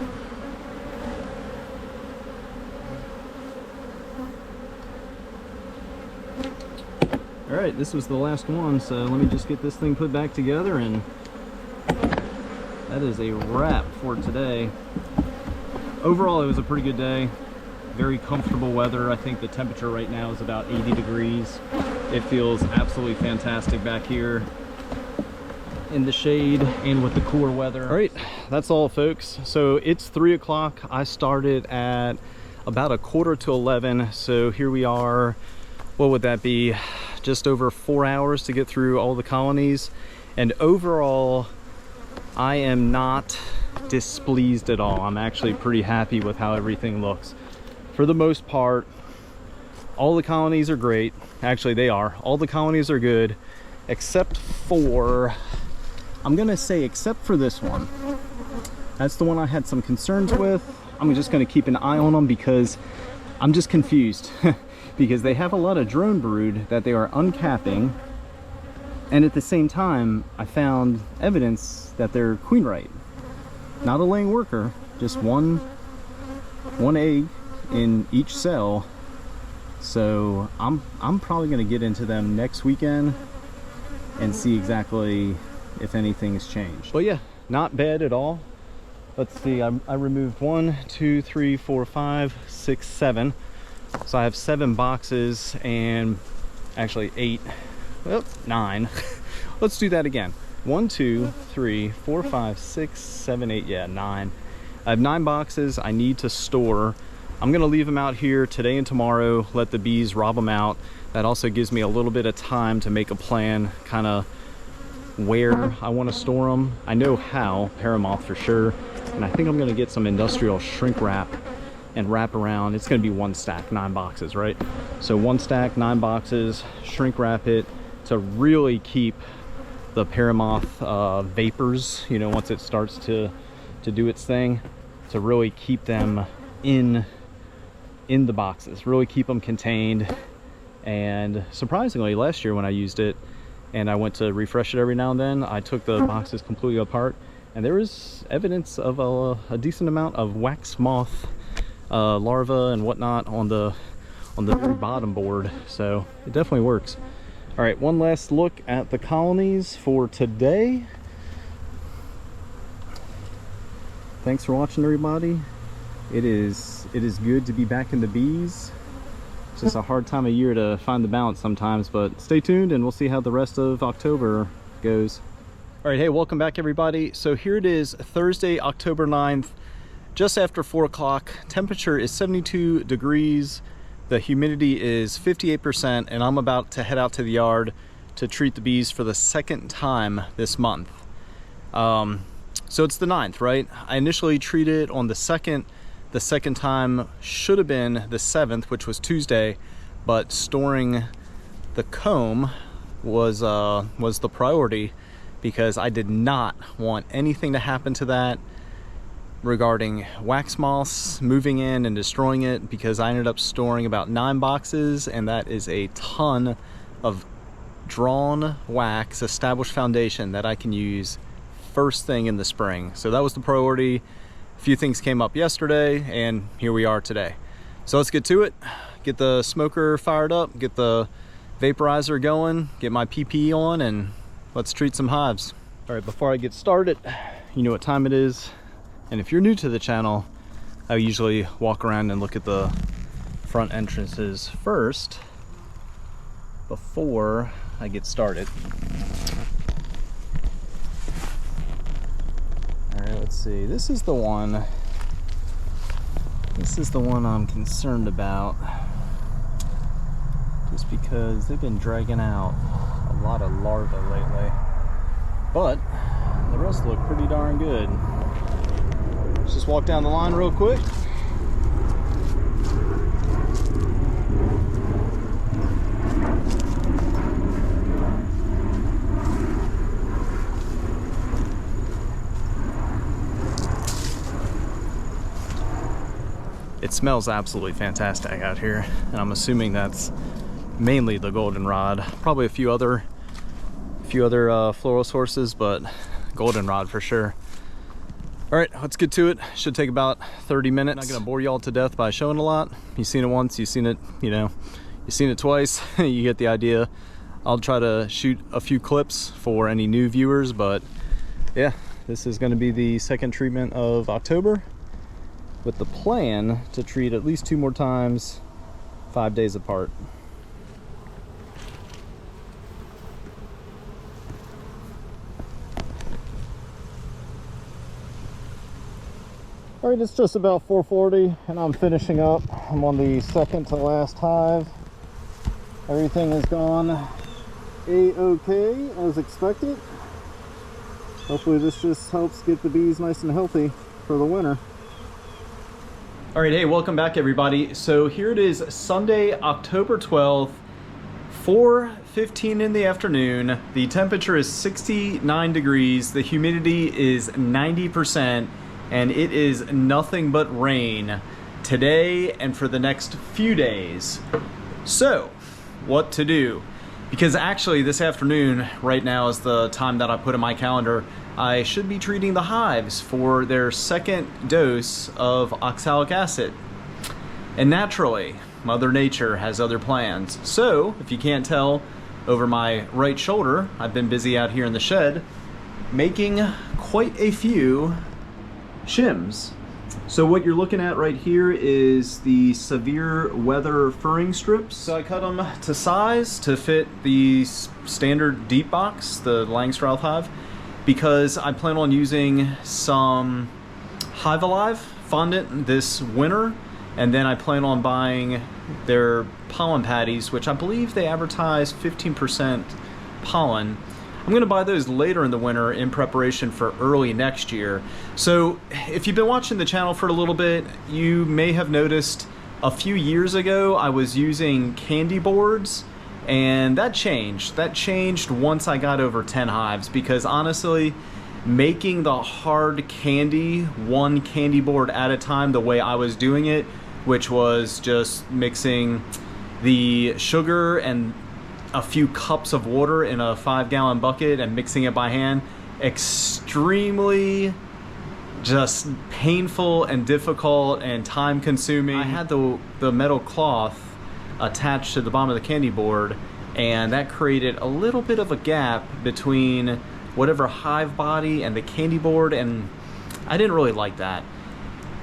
All right, this was the last one, so let me just get this thing put back together, and that is a wrap for today. Overall, it was a pretty good day. Very comfortable weather. I think the temperature right now is about 80 degrees. It feels absolutely fantastic back here in the shade and with the cooler weather. All right, that's all, folks. So it's 3 o'clock. I started at about 10:45, so here we are. What would that be? Just over 4 hours to get through all the colonies. And overall, I am not displeased at all. I'm actually pretty happy with how everything looks. For the most part, all the colonies are great. Actually, they are. All the colonies are good, except for, I'm gonna say except for this one. That's the one I had some concerns with. I'm just gonna keep an eye on them because I'm just confused. Because they have a lot of drone brood that they are uncapping, and at the same time, I found evidence that they're queen right. Not a laying worker, just one egg in each cell. So I'm probably gonna get into them next weekend and see exactly if anything's changed. But yeah, not bad at all. Let's see, I removed 1, 2, 3, 4, 5, 6, 7. So I have 7 boxes and actually 8, well, 9. Let's do that again. 1, 2, 3, 4, 5, 6, 7, 8, yeah, 9. I have 9 boxes I need to store. I'm gonna leave them out here today and tomorrow, let the bees rob them out. That also gives me a little bit of time to make a plan, kind of where I want to store them. I know how, paramoth for sure, and I think I'm gonna get some industrial shrink wrap and wrap around. It's gonna be 1 stack, 9 boxes, right? So 1 stack, 9 boxes, shrink wrap it to really keep the paramoth vapors, you know, once it starts to do its thing, to really keep them in the boxes, really keep them contained. And surprisingly, last year when I used it and I went to refresh it every now and then, I took the boxes completely apart and there was evidence of a decent amount of wax moth larvae and whatnot on the very bottom board, so it definitely works. All right, one last look at the colonies for today. Thanks for watching, everybody. It is good to be back in the bees. It's just a hard time of year to find the balance sometimes, but stay tuned and we'll see how the rest of October goes. All right, hey, welcome back, everybody. So here it is, Thursday, October 9th, just after 4 o'clock. Temperature is 72 degrees. The humidity is 58%, and I'm about to head out to the yard to treat the bees for the 2nd time this month. So it's the 9th, right? I initially treated on the 2nd. The 2nd time should have been the 7th, which was Tuesday, but storing the comb was the priority because I did not want anything to happen to that. regarding wax moths moving in and destroying it, because I ended up storing about 9 boxes, and that is a ton of drawn wax, established foundation that I can use first thing in the spring. So that was the priority. A few things came up yesterday, and here we are today. So let's get to it. Get the smoker fired up, get the vaporizer going, get my PP on, and let's treat some hives. All right, before I get started, you know what time it is. And if you're new to the channel, I usually walk around and look at the front entrances first before I get started. All right, let's see. This is the one I'm concerned about, just because they've been dragging out a lot of larvae lately. But the rest look pretty darn good. Let's just walk down the line real quick. It smells absolutely fantastic out here, and I'm assuming that's mainly the goldenrod. Probably a few other floral sources, but goldenrod for sure. All right, let's get to it. Should take about 30 minutes. I'm not gonna bore y'all to death by showing a lot. You've seen it once, you've seen it, you've seen it twice. You get the idea. I'll try to shoot a few clips for any new viewers, but yeah, this is gonna be the second treatment of October, with the plan to treat at least 2 more times, 5 days apart. All right, it's just about 4:40 and I'm finishing up. I'm on the second to last hive. Everything has gone a-okay as expected. Hopefully this just helps get the bees nice and healthy for the winter. All right, hey, welcome back everybody. So here it is, Sunday, October 12th, 4:15 in the afternoon. The temperature is 69 degrees. The humidity is 90%. And it is nothing but rain today and for the next few days. So, what to do? Because actually this afternoon, right now is the time that I put in my calendar, I should be treating the hives for their second dose of oxalic acid. And naturally, Mother Nature has other plans. So, if you can't tell, over my right shoulder, I've been busy out here in the shed making quite a few shims. So what you're looking at right here is the severe weather furring strips. So I cut them to size to fit the standard deep box, the Langstroth hive, because I plan on using some Hive Alive fondant this winter, and then I plan on buying their pollen patties, which I believe they advertise 15% pollen. I'm gonna buy those later in the winter in preparation for early next year. So if you've been watching the channel for a little bit, you may have noticed a few years ago I was using candy boards, and that changed. That changed once I got over 10 hives, because honestly, making the hard candy, 1 candy board at a time, the way I was doing it, which was just mixing the sugar and a few cups of water in a 5-gallon bucket and mixing it by hand, extremely just painful and difficult and time consuming. I had the metal cloth attached to the bottom of the candy board, and that created a little bit of a gap between whatever hive body and the candy board, and I didn't really like that.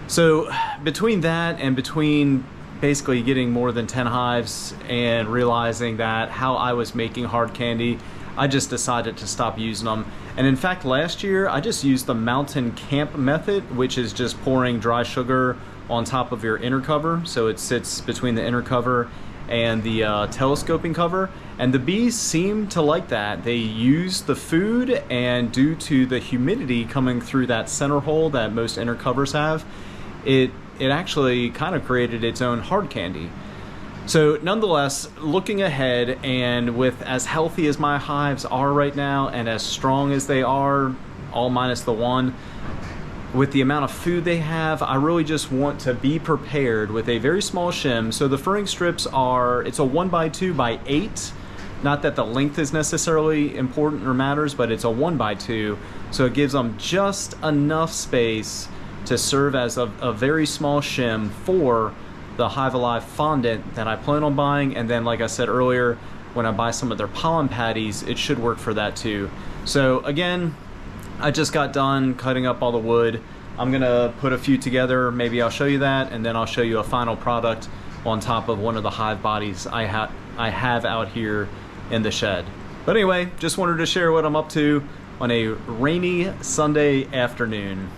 So between that and between basically getting more than 10 hives and realizing that how I was making hard candy, I just decided to stop using them. And in fact, last year I just used the mountain camp method, which is just pouring dry sugar on top of your inner cover, so it sits between the inner cover and the telescoping cover, and the bees seem to like that. They use the food, and due to the humidity coming through that center hole that most inner covers have, it actually kind of created its own hard candy. So nonetheless, looking ahead, and with as healthy as my hives are right now and as strong as they are, all minus the one, with the amount of food they have, I really just want to be prepared with a very small shim. So the furring strips are, it's a 1x2 by 8. Not that the length is necessarily important or matters, but it's a 1x2. So it gives them just enough space to serve as a very small shim for the Hive Alive fondant that I plan on buying. And then, like I said earlier, when I buy some of their pollen patties, it should work for that too. So again, I just got done cutting up all the wood. I'm gonna put a few together, maybe I'll show you that, and then I'll show you a final product on top of one of the hive bodies I have out here in the shed. But anyway, just wanted to share what I'm up to on a rainy Sunday afternoon.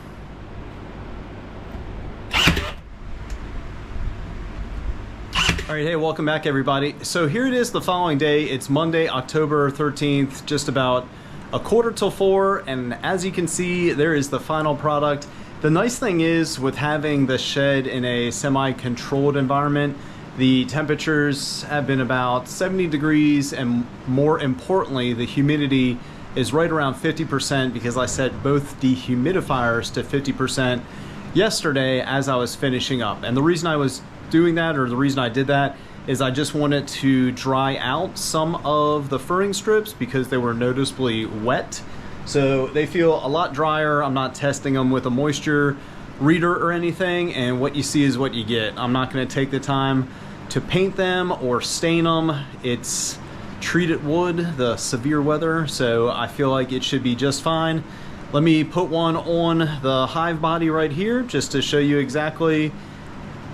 All right, hey, welcome back everybody. So here it is the following day. It's Monday, October 13th, just about a 3:45, and as you can see, there is the final product. The nice thing is, with having the shed in a semi-controlled environment, the temperatures have been about 70 degrees, and more importantly, the humidity is right around 50% because I set both dehumidifiers to 50% yesterday as I was finishing up. And the reason I was doing that, or the reason I did that, is I just wanted to dry out some of the furring strips because they were noticeably wet. So they feel a lot drier. I'm not testing them with a moisture reader or anything, and what you see is what you get. I'm not gonna take the time to paint them or stain them. It's treated wood, the severe weather, so I feel like it should be just fine. Let me put one on the hive body right here just to show you exactly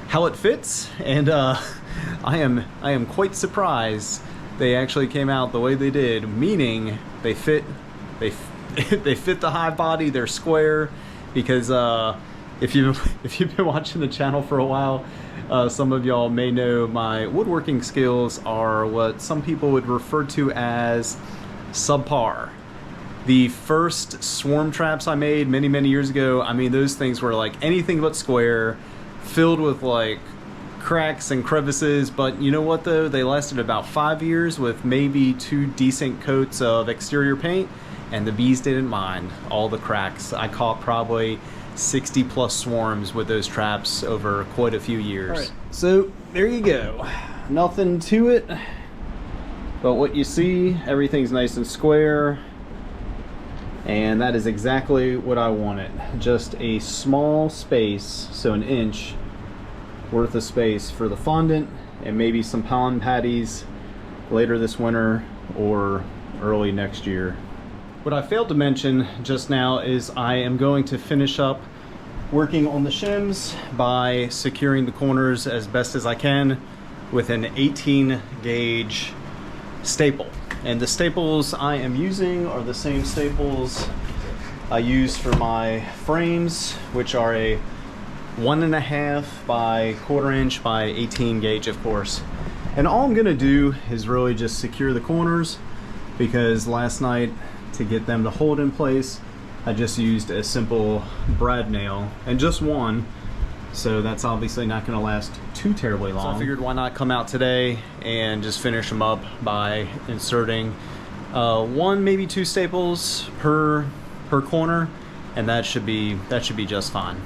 how it fits, and I am quite surprised they actually came out the way they did, meaning they fit the hive body. They're square, because if you've been watching the channel for a while, some of y'all may know my woodworking skills are what some people would refer to as subpar. The first swarm traps I made many years ago, I mean, those things were like anything but square, filled with like cracks and crevices. But you know what though, they lasted about 5 years with maybe 2 decent coats of exterior paint, and the bees didn't mind all the cracks. I caught probably 60 plus swarms with those traps over quite a few years. All right, so there you go. Nothing to it, but what you see, everything's nice and square, and that is exactly what I wanted. Just a small space, so an inch worth of space for the fondant, and maybe some pollen patties later this winter or early next year. What I failed to mention just now is I am going to finish up working on the shims by securing the corners as best as I can with an 18 gauge staple. And the staples I am using are the same staples I use for my frames, which are a 1.5 by 1/4 inch by 18 gauge, of course. And all I'm gonna do is really just secure the corners, because last night, to get them to hold in place, I just used a simple brad nail, and just one, so that's obviously not going to last too terribly long. So I figured, why not come out today and just finish them up by inserting 1, maybe 2 staples per corner, and that should be just fine.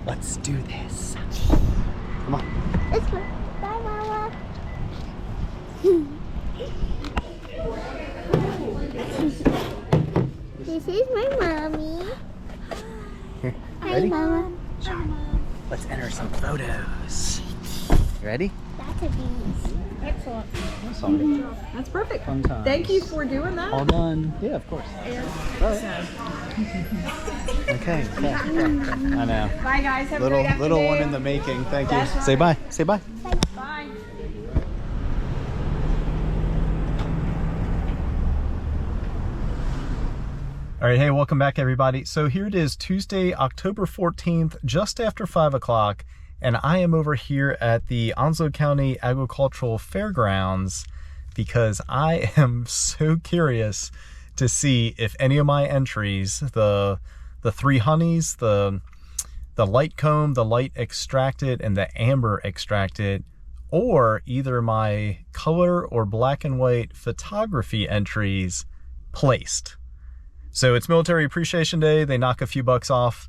Let's do this. Come on. It's fun. Bye, Mama. This is my mommy. Here, Hi, ready? Mama. Sure. Let's enter some photos. You ready? That's a bees. Excellent. Awesome. That's perfect. Fun times. Thank you for doing that. All done. Yeah, of course. All right. Okay. I know. Bye guys. Have a great afternoon. Little one in the making. Thank you. That's Say right. bye. Say bye. Bye. All right, hey, welcome back everybody. So here it is, Tuesday, October 14th, just after 5 o'clock, and I am over here at the Onslow County Agricultural Fairgrounds because I am so curious to see if any of my entries, the 3 honeys, the light comb, the light extracted, and the amber extracted, or either my color or black and white photography entries placed. So it's Military Appreciation Day. They knock a few bucks off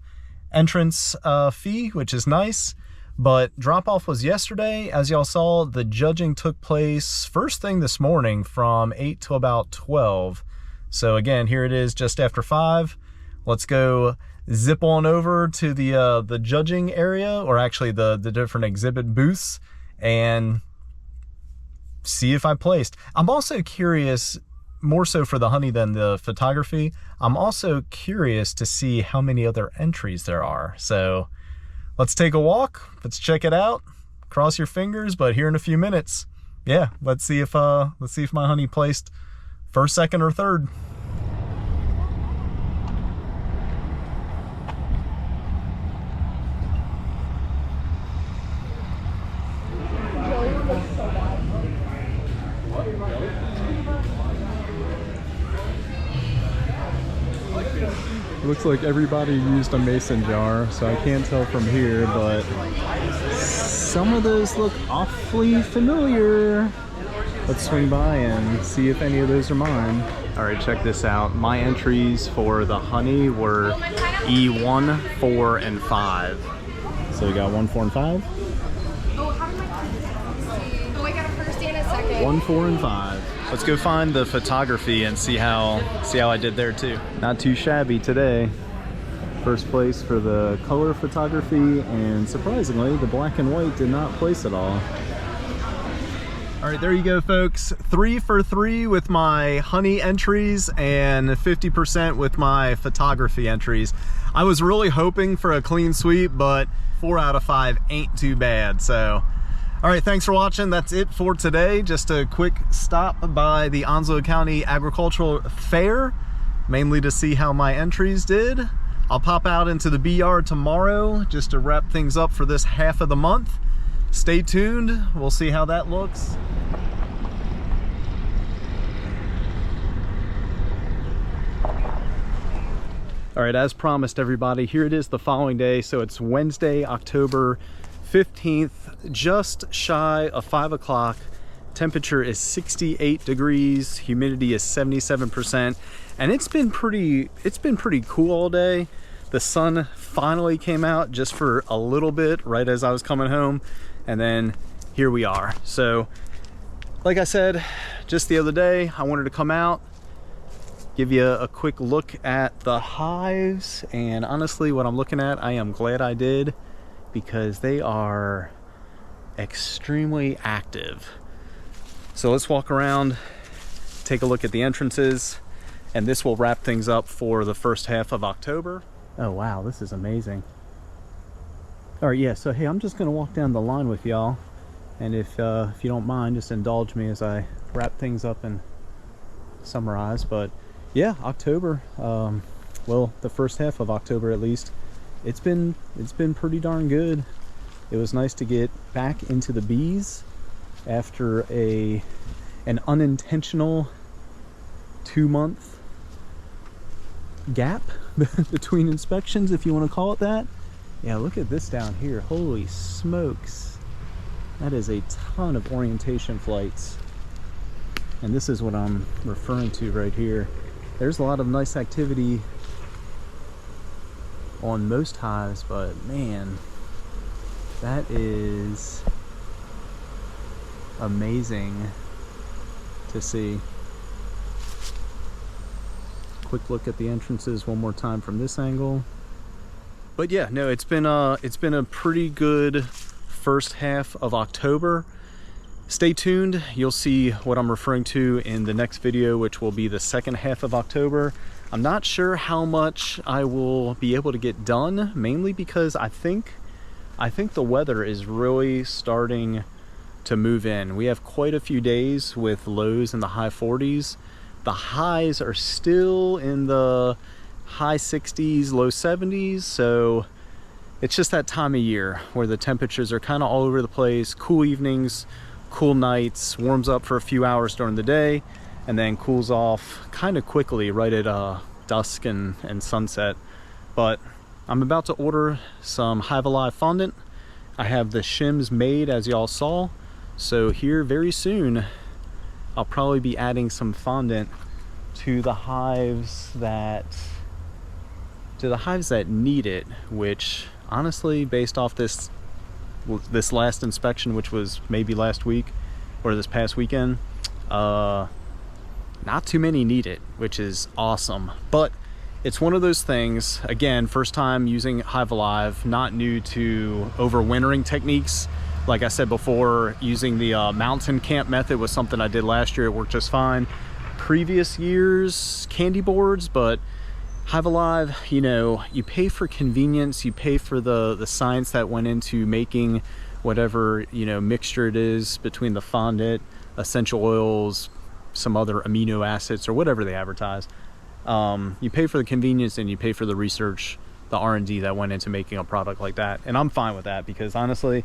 entrance fee, which is nice. But drop-off was yesterday. As y'all saw, the judging took place first thing this morning from 8 to about 12. So again, here it is just after 5. Let's go zip on over to the judging area, or actually the different exhibit booths, and see if I placed. I'm also curious, more so for the honey than the photography, I'm also curious to see how many other entries there are. So let's take a walk. Let's check it out. Cross your fingers, but here in a few minutes, yeah, let's see if my honey placed first, second, or third. It looks like everybody used a mason jar, so I can't tell from here, but Some of those look awfully familiar. Let's swing by and see if any of those are mine. All right, check this out. My entries for the honey were E1, 4, and 5. So we got 1, 4, and 5. Oh, how did my Oh, I got a first and a second. 1, 4, and 5. Let's go find the photography and see how I did there too. Not too shabby today. First place for the color photography, and surprisingly, the black and white did not place at all. All right, there you go, folks. 3 for 3 with my honey entries and 50% with my photography entries. I was really hoping for a clean sweep, but 4 out of 5 ain't too bad. So, all right, thanks for watching. That's it for today. Just a quick stop by the Onslow County Agricultural Fair, mainly to see how my entries did. I'll pop out into the bee yard tomorrow just to wrap things up for this half of the month. Stay tuned. We'll see how that looks. All right, as promised, everybody, here it is the following day. So it's Wednesday, October 15th, just shy of 5 o'clock. Temperature is 68 degrees, humidity is 77%, and it's been pretty cool all day. The sun finally came out just for a little bit right as I was coming home, and then here we are. So like I said just the other day, I wanted to come out, give you a quick look at the hives, and honestly, what I'm looking at, I am glad I did, because they are extremely active. So let's walk around, take a look at the entrances, and this will wrap things up for the first half of October. Oh wow, this is amazing. All right, yeah, so hey, I'm just gonna walk down the line with y'all, and if you don't mind, just indulge me as I wrap things up and summarize. But yeah, October, well, the first half of October at least, it's been pretty darn good. It was nice to get back into the bees after an unintentional 2-month gap between inspections, if you want to call it that. Yeah, look at this down here. Holy smokes, that is a ton of orientation flights, and this is what I'm referring to right here. There's a lot of nice activity on most hives, but man, that is amazing to see. Quick look at the entrances one more time from this angle. But yeah, no, it's been a pretty good first half of October. Stay tuned. You'll see what I'm referring to in the next video, which will be the second half of October. I'm not sure how much I will be able to get done, mainly because I think the weather is really starting to move in. We have quite a few days with lows in the high 40s. The highs are still in the high 60s, low 70s, so it's just that time of year where the temperatures are kind of all over the place. Cool evenings, cool nights, warms up for a few hours during the day, and then cools off kind of quickly right at dusk and sunset. But I'm about to order some Hive Alive fondant. I have the shims made, as y'all saw, so here very soon I'll probably be adding some fondant to the hives that need it, which honestly, based off this last inspection, which was maybe last week or this past weekend, not too many need it, which is awesome. But it's one of those things, again, first time using Hive Alive, not new to overwintering techniques. Like I said before, using the mountain camp method was something I did last year. It worked just fine. Previous years, candy boards, but Hive Alive, you know, you pay for convenience, you pay for the science that went into making whatever, you know, mixture it is between the fondant, essential oils, some other amino acids, or whatever they advertise. You pay for the convenience and you pay for the research, the R&D that went into making a product like that. And I'm fine with that because honestly,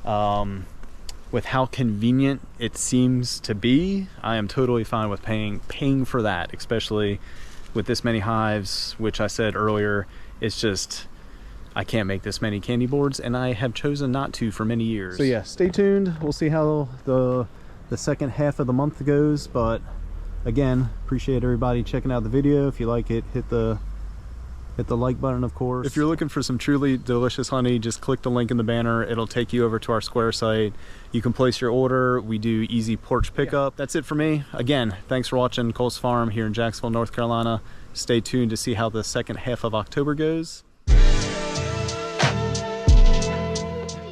with how convenient it seems to be, I am totally fine with paying for that, especially with this many hives, which I said earlier, it's just, I can't make this many candy boards, and I have chosen not to for many years. So yeah, stay tuned. We'll see how the second half of the month goes, but again, appreciate everybody checking out the video. If you like it, hit the like button, of course. If you're looking for some truly delicious honey, just click the link in the banner. It'll take you over to our Square site. You can place your order. We do easy porch pickup. That's it for me. Again, thanks for watching Cole's Farm here in Jacksonville, North Carolina. Stay tuned to see how the second half of October goes.